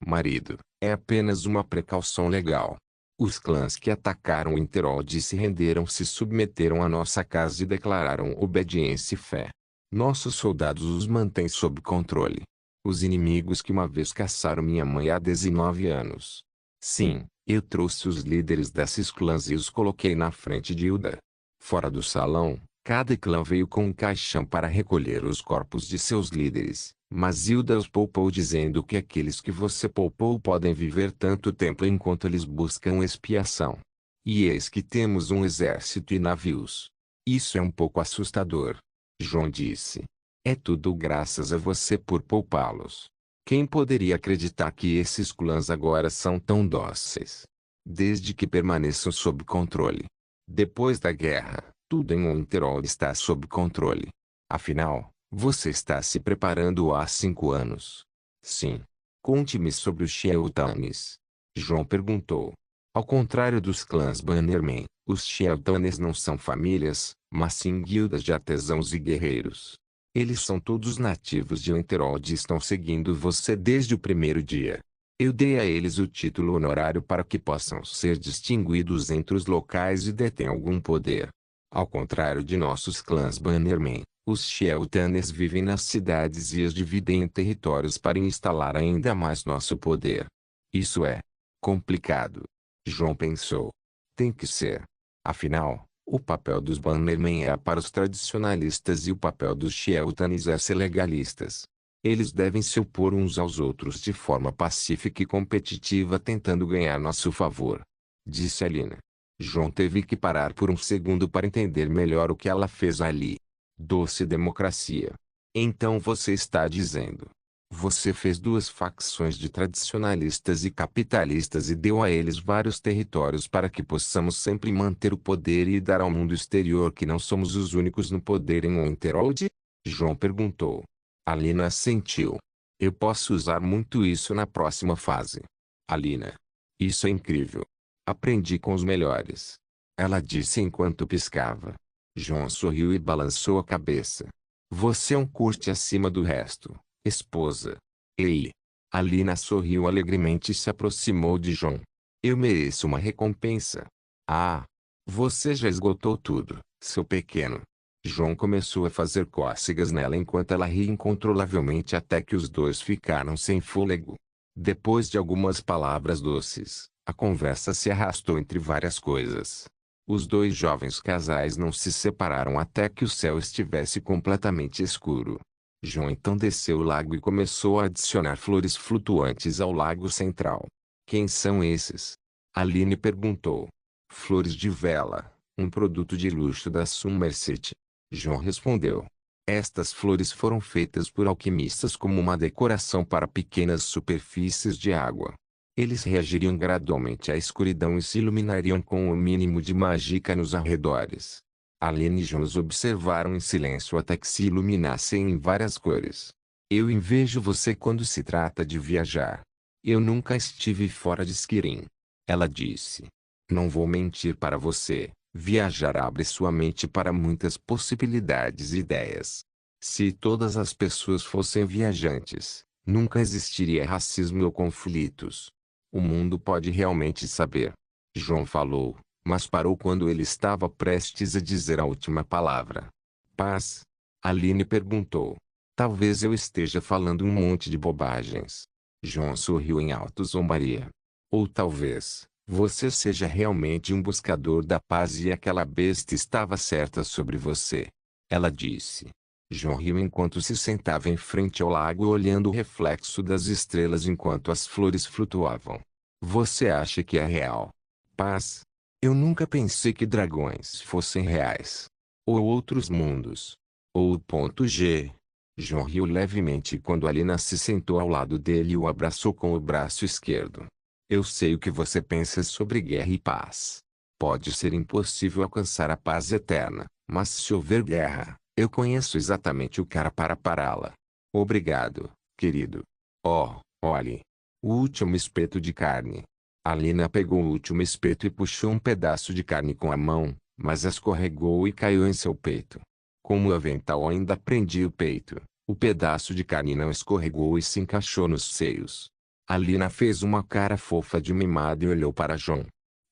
Marido, é apenas uma precaução legal. Os clãs que atacaram Winterhold e se renderam se submeteram à nossa casa e declararam obediência e fé. Nossos soldados os mantêm sob controle. Os inimigos que uma vez caçaram minha mãe há 19 anos. Sim, eu trouxe os líderes desses clãs e os coloquei na frente de Hilda. Fora do salão, cada clã veio com um caixão para recolher os corpos de seus líderes, mas Hilda os poupou, dizendo que aqueles que você poupou podem viver tanto tempo enquanto eles buscam expiação. E eis que temos um exército e navios. Isso é um pouco assustador. João disse. É tudo graças a você por poupá-los. Quem poderia acreditar que esses clãs agora são tão dóceis? Desde que permaneçam sob controle. Depois da guerra, tudo em Winterhold está sob controle. Afinal, você está se preparando há 5 anos. Sim. Conte-me sobre os Sheltanes. João perguntou. Ao contrário dos clãs Bannermen, os Sheltanes não são famílias, mas sim guildas de artesãos e guerreiros. Eles são todos nativos de Winterhold e estão seguindo você desde o primeiro dia. Eu dei a eles o título honorário para que possam ser distinguidos entre os locais e detêm algum poder. Ao contrário de nossos clãs Bannerman, os Sheltaners vivem nas cidades e as dividem em territórios para instalar ainda mais nosso poder. Isso é complicado. João pensou. Tem que ser. Afinal, o papel dos Bannerman é para os tradicionalistas e o papel dos Sheltaners é ser legalistas. Eles devem se opor uns aos outros de forma pacífica e competitiva tentando ganhar nosso favor. Disse Alina. João teve que parar por um segundo para entender melhor o que ela fez ali. Doce democracia. Então você está dizendo. Você fez duas facções de tradicionalistas e capitalistas e deu a eles vários territórios para que possamos sempre manter o poder e dar ao mundo exterior que não somos os únicos no poder em Winterhold? João perguntou. Alina assentiu. Eu posso usar muito isso na próxima fase. Alina. Isso é incrível. Aprendi com os melhores. Ela disse enquanto piscava. João sorriu e balançou a cabeça. Você é um curte acima do resto, esposa. Ei. Alina sorriu alegremente e se aproximou de João. Eu mereço uma recompensa. Ah. Você já esgotou tudo, seu pequeno. João começou a fazer cócegas nela enquanto ela ria incontrolavelmente até que os dois ficaram sem fôlego. Depois de algumas palavras doces, a conversa se arrastou entre várias coisas. Os dois jovens casais não se separaram até que o céu estivesse completamente escuro. João então desceu o lago e começou a adicionar flores flutuantes ao lago central. Quem são esses? Aline perguntou. Flores de vela, um produto de luxo da Somerset. João respondeu. Estas flores foram feitas por alquimistas como uma decoração para pequenas superfícies de água. Eles reagiriam gradualmente à escuridão e se iluminariam com o mínimo de mágica nos arredores. Aline e João os observaram em silêncio até que se iluminassem em várias cores. Eu invejo você quando se trata de viajar. Eu nunca estive fora de Skirin. Ela disse. Não vou mentir para você. Viajar abre sua mente para muitas possibilidades e ideias. Se todas as pessoas fossem viajantes, nunca existiria racismo ou conflitos. O mundo pode realmente saber. João falou, mas parou quando ele estava prestes a dizer a última palavra. Paz? Aline perguntou. Talvez eu esteja falando um monte de bobagens. João sorriu em alto zombaria. Ou talvez você seja realmente um buscador da paz e aquela besta estava certa sobre você. Ela disse. João riu enquanto se sentava em frente ao lago olhando o reflexo das estrelas enquanto as flores flutuavam. Você acha que é real? Paz? Eu nunca pensei que dragões fossem reais. Ou outros mundos. Ou o ponto G. João riu levemente quando Alina se sentou ao lado dele e o abraçou com o braço esquerdo. Eu sei o que você pensa sobre guerra e paz. Pode ser impossível alcançar a paz eterna, mas se houver guerra, eu conheço exatamente o cara para pará-la. Obrigado, querido. Oh, olhe. O último espeto de carne. Alina pegou o último espeto e puxou um pedaço de carne com a mão, mas escorregou e caiu em seu peito. Como o avental ainda prendia o peito, o pedaço de carne não escorregou e se encaixou nos seios. Alina fez uma cara fofa de mimada e olhou para João.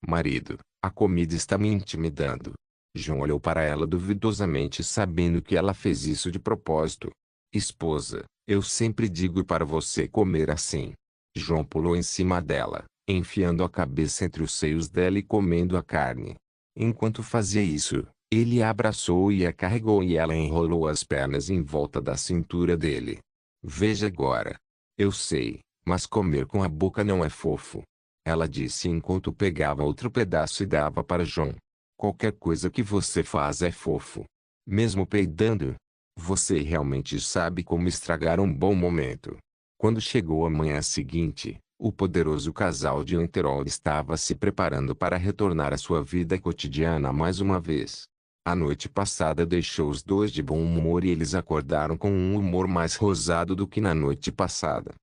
Marido, a comida está me intimidando. João olhou para ela duvidosamente sabendo que ela fez isso de propósito. Esposa, eu sempre digo para você comer assim. João pulou em cima dela, enfiando a cabeça entre os seios dela e comendo a carne. Enquanto fazia isso, ele a abraçou e a carregou e ela enrolou as pernas em volta da cintura dele. Veja agora. Eu sei. Mas comer com a boca não é fofo. Ela disse enquanto pegava outro pedaço e dava para João. Qualquer coisa que você faz é fofo. Mesmo peidando. Você realmente sabe como estragar um bom momento. Quando chegou a manhã seguinte, o poderoso casal de Winterhold estava se preparando para retornar à sua vida cotidiana mais uma vez. A noite passada deixou os dois de bom humor e eles acordaram com um humor mais rosado do que na noite passada.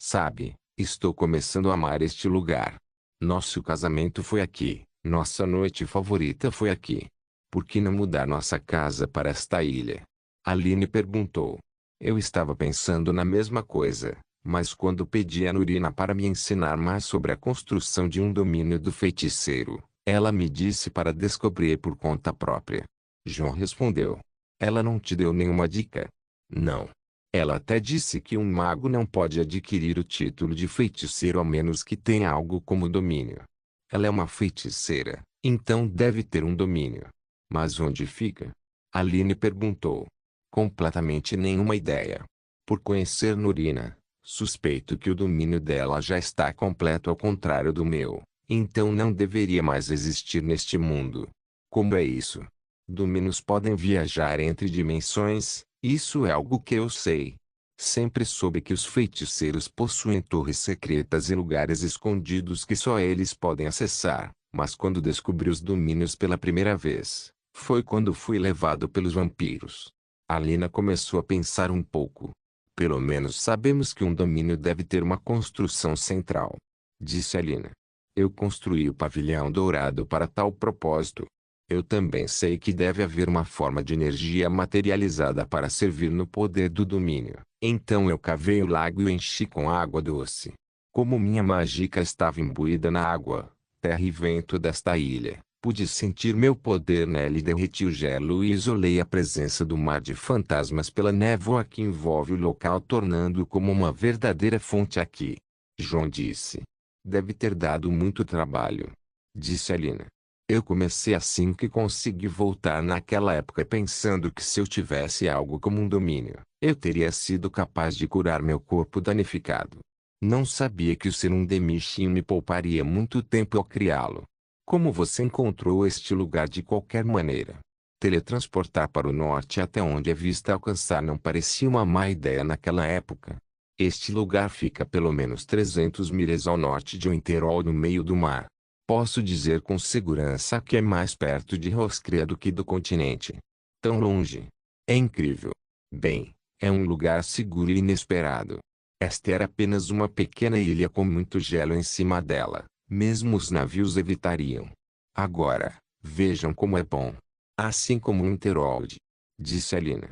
Sabe, estou começando a amar este lugar. Nosso casamento foi aqui, nossa noite favorita foi aqui. Por que não mudar nossa casa para esta ilha? Aline perguntou. Eu estava pensando na mesma coisa, Mas quando pedi a Nurina para me ensinar mais sobre a construção de um domínio do feiticeiro, ela me disse para descobrir por conta própria. João respondeu. Ela não te deu nenhuma dica? Não. Ela até disse que um mago não pode adquirir o título de feiticeiro a menos que tenha algo como domínio. Ela é uma feiticeira, então deve ter um domínio. Mas onde fica? Aline perguntou. Completamente nenhuma ideia. Por conhecer Nurina, suspeito que o domínio dela já está completo ao contrário do meu, então não deveria mais existir neste mundo. Como é isso? Domínios podem viajar entre dimensões, isso é algo que eu sei. Sempre soube que os feiticeiros possuem torres secretas e lugares escondidos que só eles podem acessar, mas quando descobri os domínios pela primeira vez, foi quando fui levado pelos vampiros. Alina começou a pensar um pouco. Pelo menos sabemos que um domínio deve ter uma construção central, disse Alina. Eu construí o pavilhão dourado para tal propósito. Eu também sei que deve haver uma forma de energia materializada para servir no poder do domínio. Então eu cavei o lago e o enchi com água doce. Como minha mágica estava imbuída na água, terra e vento desta ilha, pude sentir meu poder nela e derreti o gelo e isolei a presença do mar de fantasmas pela névoa que envolve o local, tornando-o como uma verdadeira fonte aqui. João disse. Deve ter dado muito trabalho, disse Alina. Eu comecei assim que consegui voltar naquela época pensando que se eu tivesse algo como um domínio, eu teria sido capaz de curar meu corpo danificado. Não sabia que o ser um Demichin me pouparia muito tempo ao criá-lo. Como você encontrou este lugar de qualquer maneira? Teletransportar para o norte até onde a vista alcançar não parecia uma má ideia naquela época. Este lugar fica pelo menos 300 milhas ao norte de Winterol, no meio do mar. Posso dizer com segurança que é mais perto de Roscrea do que do continente. Tão longe. É incrível. Bem, é um lugar seguro e inesperado. Esta era apenas uma pequena ilha com muito gelo em cima dela. Mesmo os navios evitariam. Agora, vejam como é bom. Assim como Winterhold, disse Alina.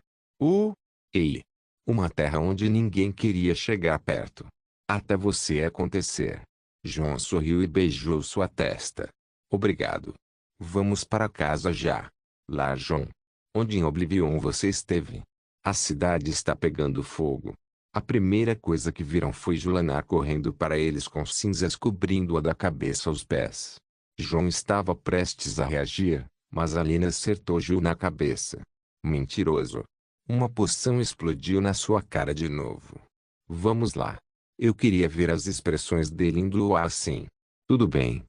Ei. Uma terra onde ninguém queria chegar perto. Até você acontecer. João sorriu e beijou sua testa. Obrigado. Vamos para casa já. Lá, João. Onde em Oblivion você esteve? A cidade está pegando fogo. A primeira coisa que viram foi Julanar correndo para eles com cinzas cobrindo-a da cabeça aos pés. João estava prestes a reagir, mas Alina acertou Ju na cabeça. Mentiroso. Uma poção explodiu na sua cara de novo. Vamos lá. Eu queria ver as expressões dele indo assim. Tudo bem,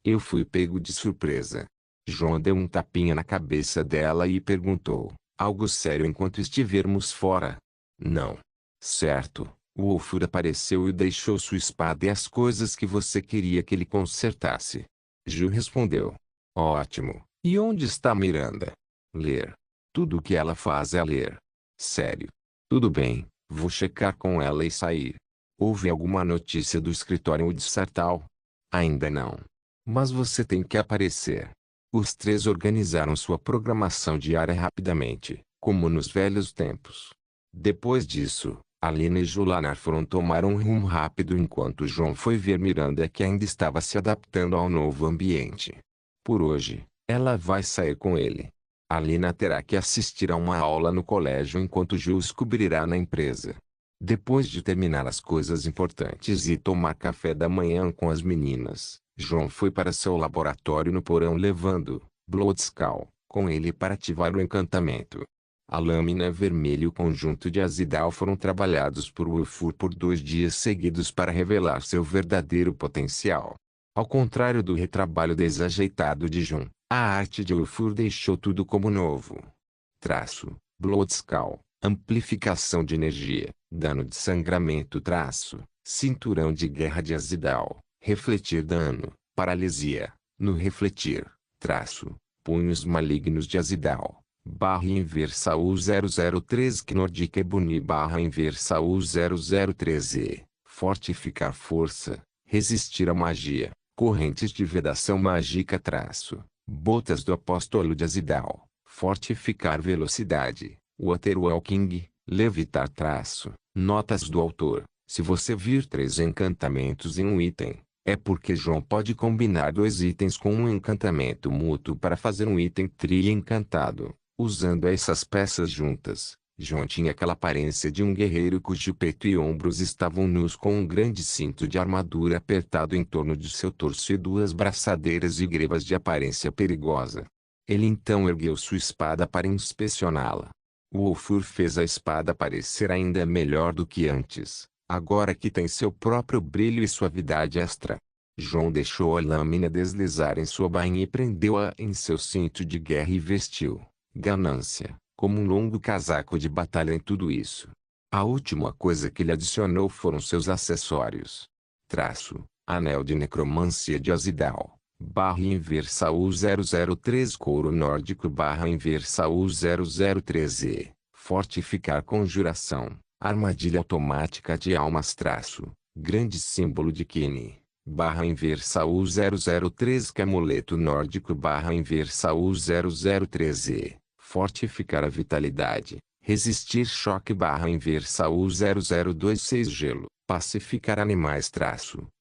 eu fui pego de surpresa. João deu um tapinha na cabeça dela e perguntou, algo sério enquanto estivermos fora? Não. Certo, o Wolfur apareceu e deixou sua espada e as coisas que você queria que ele consertasse. Ju respondeu. Ótimo. E onde está Miranda? Ler. Tudo o que ela faz é ler. Sério. Tudo bem, vou checar com ela e sair. Houve alguma notícia do escritório de Sartal? Ainda não. Mas você tem que aparecer. Os três organizaram sua programação diária rapidamente, como nos velhos tempos. Depois disso, Alina e Julanar foram tomar um rumo rápido enquanto João foi ver Miranda, que ainda estava se adaptando ao novo ambiente. Por hoje, ela vai sair com ele. Alina terá que assistir a uma aula no colégio enquanto Jules cobrirá na empresa. Depois de terminar as coisas importantes e tomar café da manhã com as meninas, João foi para seu laboratório no porão levando Bloodskull com ele para ativar o encantamento. A lâmina vermelha e o conjunto de Azidal foram trabalhados por Wolfur por 2 dias seguidos para revelar seu verdadeiro potencial. Ao contrário do retrabalho desajeitado de Jun, a arte de Wolfur deixou tudo como novo. Traço, Bloodskull, amplificação de energia, dano de sangramento traço, cinturão de guerra de Azidal, refletir dano, paralisia, no refletir, traço, punhos malignos de Azidal, barra inversa U0013 Knordik Ebony barra inversa U0013, fortificar força, resistir à magia, correntes de vedação mágica traço, botas do apóstolo de Azidal, fortificar velocidade, waterwalking, levitar traço, notas do autor, Se você vir 3 encantamentos em um item, é porque João pode combinar 2 itens com um encantamento mútuo para fazer um item tri-encantado. Usando essas peças juntas, João tinha aquela aparência de um guerreiro cujo peito e ombros estavam nus com um grande cinto de armadura apertado em torno de seu torso e 2 braçadeiras e grevas de aparência perigosa. Ele então ergueu sua espada para inspecioná-la. O Ofur fez a espada parecer ainda melhor do que antes, agora que tem seu próprio brilho e suavidade extra. João deixou a lâmina deslizar em sua bainha e prendeu-a em seu cinto de guerra e vestiu, ganância, como um longo casaco de batalha em tudo isso. A última coisa que ele adicionou foram seus acessórios. Traço, anel de necromancia de Azidal. /Inversaú 003 Couro nórdico /Inversaú 003 Fortificar conjuração, armadilha automática de almas grande símbolo de Kine, /Inversaú 003 Amuleto nórdico /Inversaú 003 Fortificar a vitalidade, resistir choque /Inversaú 0026 Gelo, pacificar animais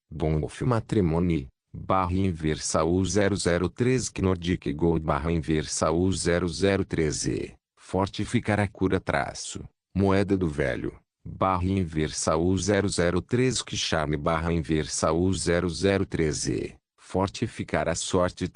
Bonhof Matrimony, /Inversaú 003 Nordic Gold /Inversaú 003 Fortificar a cura moeda do velho, /Inversaú 003 Charme /Inversaú 003 Fortificar a sorte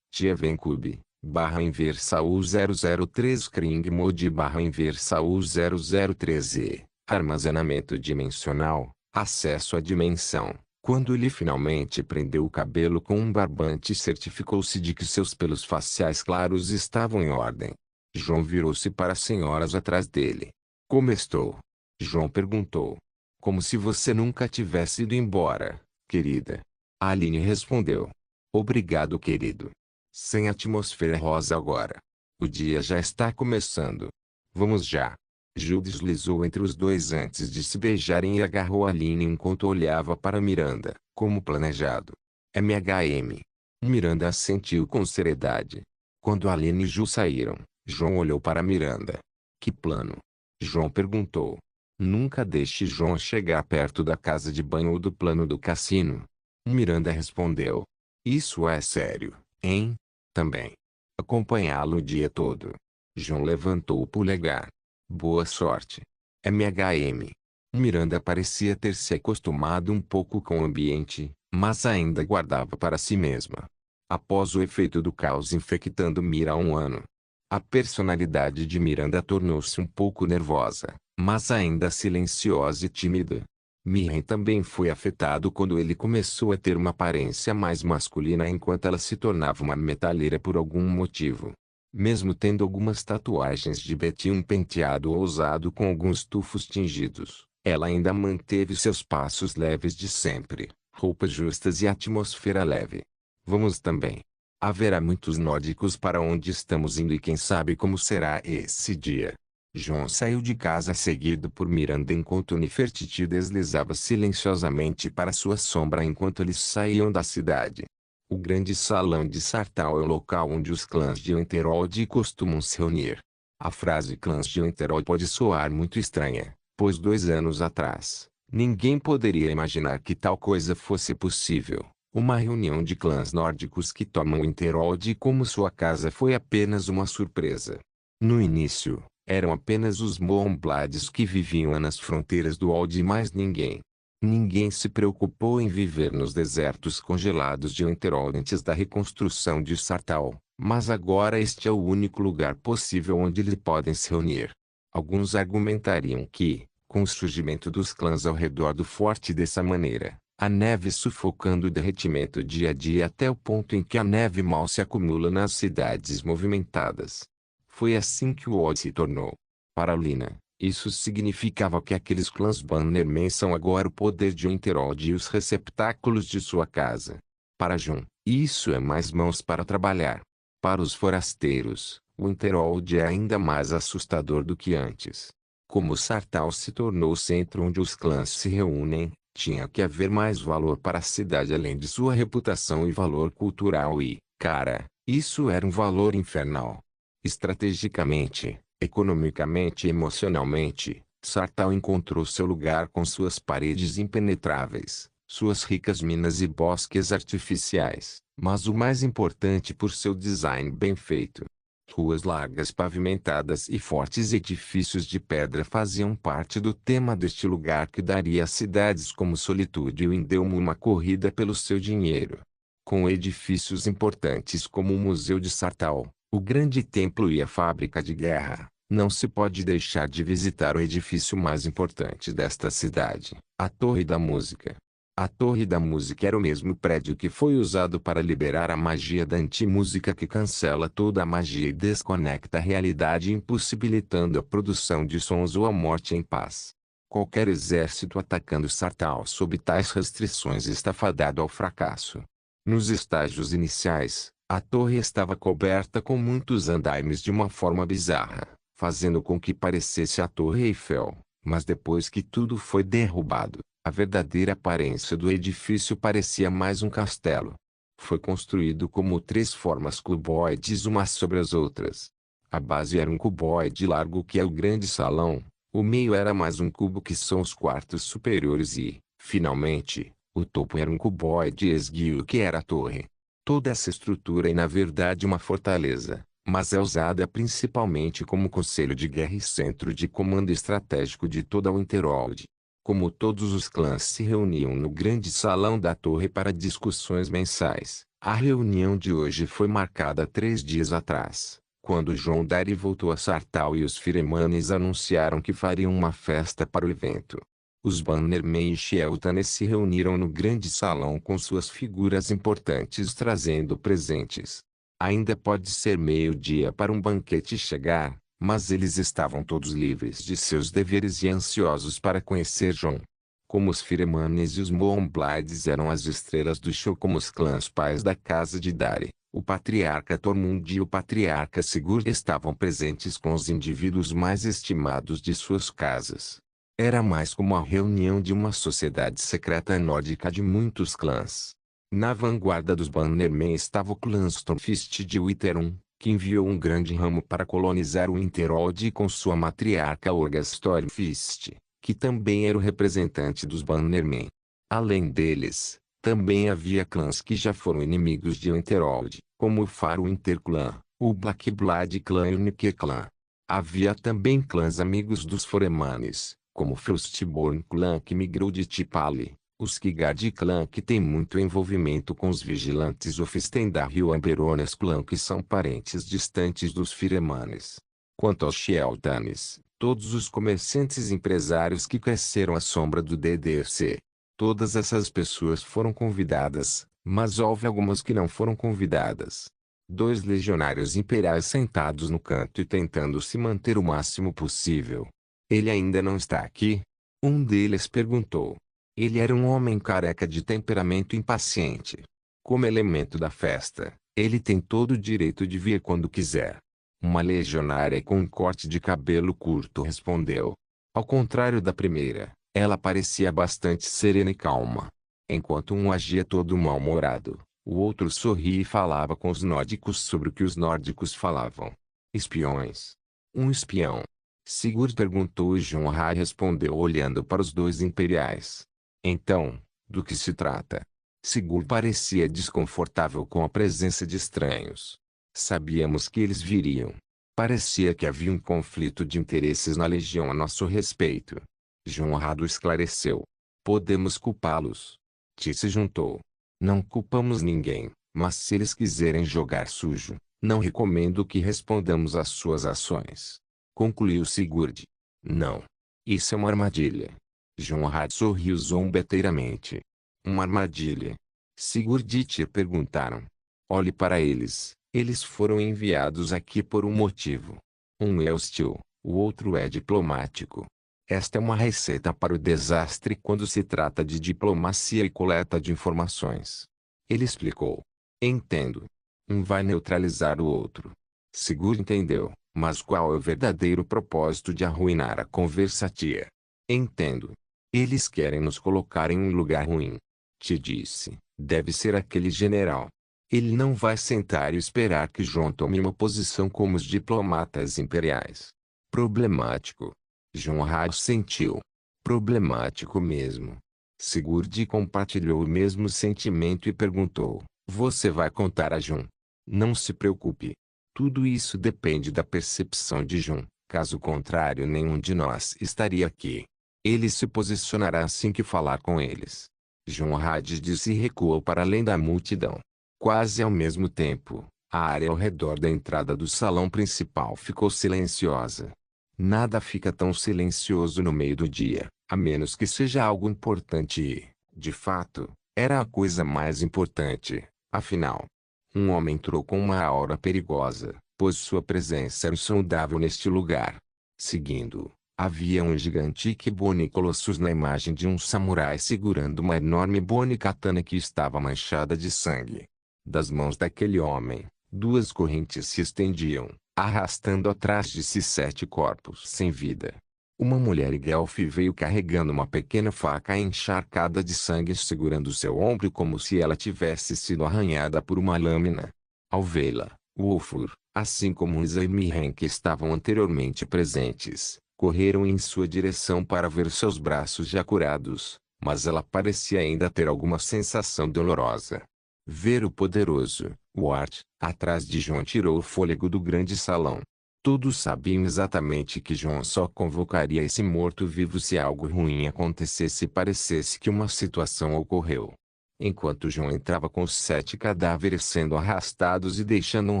Tievencube, /Inversaú 003 Kring Mode /Inversaú 003 Armazenamento dimensional, acesso à dimensão. Quando ele finalmente prendeu o cabelo com um barbante, certificou-se de que seus pelos faciais claros estavam em ordem. João virou-se para as senhoras atrás dele. Como estou? João perguntou. Como se você nunca tivesse ido embora, querida. Aline respondeu. Obrigado, querido. Sem atmosfera rosa agora. O dia já está começando. Vamos já. Ju deslizou entre os dois antes de se beijarem e agarrou Aline enquanto olhava para Miranda, como planejado. MHM. Miranda assentiu com seriedade. Quando Aline e Ju saíram, João olhou para Miranda. Que plano? João perguntou. Nunca deixe João chegar perto da casa de banho ou do plano do cassino. Miranda respondeu. Isso é sério, hein? Também. Acompanhá-lo o dia todo. João levantou o polegar. Boa sorte. MHM. Miranda parecia ter se acostumado um pouco com o ambiente, mas ainda guardava para si mesma. Após o efeito do caos infectando Mira há um ano, a personalidade de Miranda tornou-se um pouco nervosa, mas ainda silenciosa e tímida. Mirren também foi afetado quando ele começou a ter uma aparência mais masculina enquanto ela se tornava uma metalheira por algum motivo. Mesmo tendo algumas tatuagens de Betty e um penteado ousado com alguns tufos tingidos, ela ainda manteve seus passos leves de sempre, roupas justas e atmosfera leve. Vamos também. Haverá muitos nórdicos para onde estamos indo e quem sabe como será esse dia. João saiu de casa seguido por Miranda enquanto Nefertiti deslizava silenciosamente para sua sombra enquanto eles saíam da cidade. O grande salão de Sartau é o local onde os clãs de Enterod costumam se reunir. A frase clãs de Enterod pode soar muito estranha, pois 2 anos atrás, ninguém poderia imaginar que tal coisa fosse possível. Uma reunião de clãs nórdicos que tomam Enterod como sua casa foi apenas uma surpresa. No início, eram apenas os Moonblades que viviam nas fronteiras do Old e mais ninguém. Ninguém se preocupou em viver nos desertos congelados de Enterod antes da reconstrução de Sartau, mas agora este é o único lugar possível onde eles podem se reunir. Alguns argumentariam que, com o surgimento dos clãs ao redor do forte dessa maneira, a neve sufocando o derretimento dia a dia até o ponto em que a neve mal se acumula nas cidades movimentadas. Foi assim que o Odd se tornou. Para Lina, isso significava que aqueles clãs Bannerman são agora o poder de Enterod e os receptáculos de sua casa. Para Jun, isso é mais mãos para trabalhar. Para os forasteiros, o Enterod é ainda mais assustador do que antes. Como Sartau se tornou o centro onde os clãs se reúnem, tinha que haver mais valor para a cidade além de sua reputação e valor cultural e, cara, isso era um valor infernal. Estrategicamente, economicamente e emocionalmente, Sartau encontrou seu lugar com suas paredes impenetráveis, suas ricas minas e bosques artificiais, mas o mais importante por seu design bem feito. Ruas largas pavimentadas e fortes edifícios de pedra faziam parte do tema deste lugar que daria às cidades como Solitude e Windelmo uma corrida pelo seu dinheiro. Com edifícios importantes como o Museu de Sartau, o Grande Templo e a Fábrica de Guerra, não se pode deixar de visitar o edifício mais importante desta cidade, a Torre da Música. A Torre da Música era o mesmo prédio que foi usado para liberar a magia da anti-música que cancela toda a magia e desconecta a realidade impossibilitando a produção de sons ou a morte em paz. Qualquer exército atacando Sartau sob tais restrições está fadado ao fracasso. Nos estágios iniciais, a torre estava coberta com muitos andaimes de uma forma bizarra, fazendo com que parecesse a Torre Eiffel, mas depois que tudo foi derrubado, a verdadeira aparência do edifício parecia mais um castelo. Foi construído como três formas cuboides umas sobre as outras. A base era um cuboide largo que é o grande salão, o meio era mais um cubo que são os quartos superiores e, finalmente, o topo era um cuboide esguio que era a torre. Toda essa estrutura é na verdade uma fortaleza, mas é usada principalmente como conselho de guerra e centro de comando estratégico de toda a Winterhold. Como todos os clãs se reuniam no grande salão da torre para discussões mensais, a reunião de hoje foi marcada 3 dias atrás, quando João Dari voltou a Sartau e os Firemanes anunciaram que fariam uma festa para o evento. Os Bannerman e Sheltanes se reuniram no grande salão com suas figuras importantes trazendo presentes. Ainda pode ser meio-dia para um banquete chegar, mas eles estavam todos livres de seus deveres e ansiosos para conhecer João. Como os Firemanes e os Moonblades eram as estrelas do show como os clãs pais da casa de Dari, o patriarca Tormund e o patriarca Sigurd estavam presentes com os indivíduos mais estimados de suas casas. Era mais como a reunião de uma sociedade secreta nórdica de muitos clãs. Na vanguarda dos Bannermen estava o clã Stormfist de Witterum, que enviou um grande ramo para colonizar o Winterhold com sua matriarca Olga Stormfist, que também era o representante dos Bannermen. Além deles, também havia clãs que já foram inimigos de Winterhold, como o Faro Interclã, o Blackblood Clã e o Nike Clã. Havia também clãs amigos dos Foremanes, como o Frostborn Clã que migrou de Tipali, os Kigard Clã que tem muito envolvimento com os Vigilantes of Stendar e o Amberones Clã que são parentes distantes dos Firemanes. Quanto aos Sheltanes, todos os comerciantes e empresários que cresceram à sombra do DDC. Todas essas pessoas foram convidadas, mas houve algumas que não foram convidadas. 2 legionários imperiais sentados no canto e tentando se manter o máximo possível. Ele ainda não está aqui? Um deles perguntou. Ele era um homem careca de temperamento impaciente. Como elemento da festa, ele tem todo o direito de vir quando quiser. Uma legionária com um corte de cabelo curto respondeu. Ao contrário da primeira, ela parecia bastante serena e calma. Enquanto um agia todo mal-humorado, o outro sorria e falava com os nórdicos sobre o que os nórdicos falavam. Espiões. Um espião. Sigurd perguntou e Jonrar respondeu olhando para os 2 imperiais. Então, do que se trata? Sigurd parecia desconfortável com a presença de estranhos. Sabíamos que eles viriam. Parecia que havia um conflito de interesses na legião a nosso respeito. Jonrado esclareceu. Podemos culpá-los. Ti se juntou. Não culpamos ninguém, mas se eles quiserem jogar sujo, não recomendo que respondamos às suas ações. Concluiu Sigurd. Não. Isso é uma armadilha. Jonrad sorriu zombeteiramente. Uma armadilha. Sigurd e Tyr perguntaram. Olhe para eles. Eles foram enviados aqui por um motivo. Um é hostil, o outro é diplomático. Esta é uma receita para o desastre quando se trata de diplomacia e coleta de informações. Ele explicou. Entendo. Um vai neutralizar o outro. Sigurd entendeu, mas qual é o verdadeiro propósito de arruinar a conversa, Tyr? Entendo. Eles querem nos colocar em um lugar ruim. Te disse, deve ser aquele general. Ele não vai sentar e esperar que João tome uma posição como os diplomatas imperiais. Problemático. John Raj sentiu. Problemático mesmo. Sigurd compartilhou o mesmo sentimento e perguntou: Você vai contar a John? Não se preocupe. Tudo isso depende da percepção de John. Caso contrário, nenhum de nós estaria aqui. Ele se posicionará assim que falar com eles. John Raj disse e recuou para além da multidão. Quase ao mesmo tempo, a área ao redor da entrada do salão principal ficou silenciosa. Nada fica tão silencioso no meio do dia, a menos que seja algo importante e, de fato, era a coisa mais importante. Afinal, um homem entrou com uma aura perigosa, pois sua presença era insondável neste lugar. Seguindo, havia um gigante Bone Colossus na imagem de um samurai segurando uma enorme Bone Katana que estava manchada de sangue. Das mãos daquele homem, duas correntes se estendiam, arrastando atrás de si 7 corpos sem vida. Uma mulher Guelf veio carregando uma pequena faca encharcada de sangue segurando seu ombro como se ela tivesse sido arranhada por uma lâmina. Ao vê-la, Wolfur, assim como Isa e Miren que estavam anteriormente presentes, correram em sua direção para ver seus braços já curados, mas ela parecia ainda ter alguma sensação dolorosa. Ver o poderoso, Ward, atrás de John tirou o fôlego do grande salão. Todos sabiam exatamente que John só convocaria esse morto-vivo se algo ruim acontecesse e parecesse que uma situação ocorreu. Enquanto John entrava com os 7 cadáveres sendo arrastados e deixando um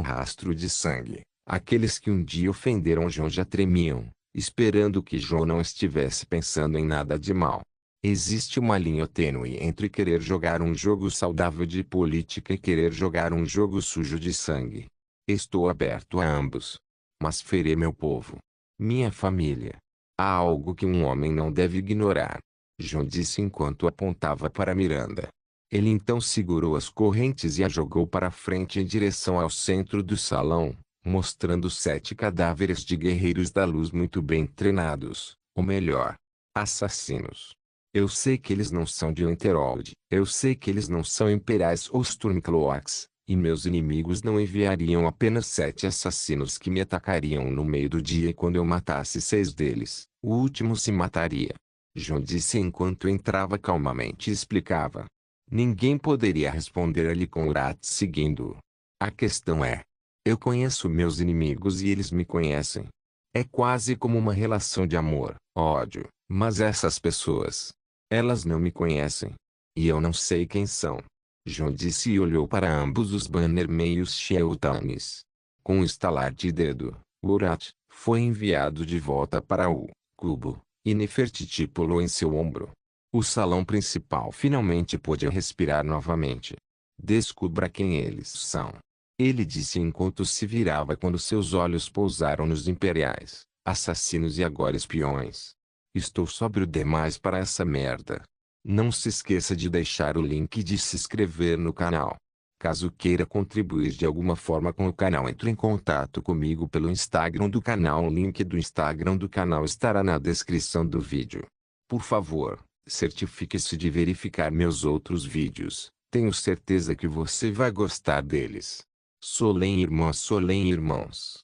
rastro de sangue, aqueles que um dia ofenderam John já tremiam, esperando que John não estivesse pensando em nada de mal. Existe uma linha tênue entre querer jogar um jogo saudável de política e querer jogar um jogo sujo de sangue. Estou aberto a ambos. Mas ferir meu povo, minha família, há algo que um homem não deve ignorar. John disse enquanto apontava para Miranda. Ele então segurou as correntes e a jogou para frente em direção ao centro do salão, mostrando 7 cadáveres de guerreiros da luz muito bem treinados, ou melhor, assassinos. Eu sei que eles não são de Winterhold. Eu sei que eles não são imperiais ou Stormcloaks, e meus inimigos não enviariam apenas 7 assassinos que me atacariam no meio do dia e quando eu matasse 6 deles, o último se mataria. John disse enquanto entrava calmamente e explicava. Ninguém poderia responder-lhe com Urat seguindo-o. A questão é: eu conheço meus inimigos e eles me conhecem. É quase como uma relação de amor, ódio, mas essas pessoas, elas não me conhecem. E eu não sei quem são. John disse e olhou para ambos os Bannermen e os Sheltanes. Com um estalar de dedo, Urat foi enviado de volta para o cubo, e Nefertiti pulou em seu ombro. O salão principal finalmente pôde respirar novamente. Descubra quem eles são. Ele disse enquanto se virava quando seus olhos pousaram nos imperiais, assassinos e agora espiões. Estou sóbrio demais para essa merda. Não se esqueça de deixar o link e de se inscrever no canal. Caso queira contribuir de alguma forma com o canal, entre em contato comigo pelo Instagram do canal. O link do Instagram do canal estará na descrição do vídeo. Por favor, certifique-se de verificar meus outros vídeos. Tenho certeza que você vai gostar deles. Solem irmãos.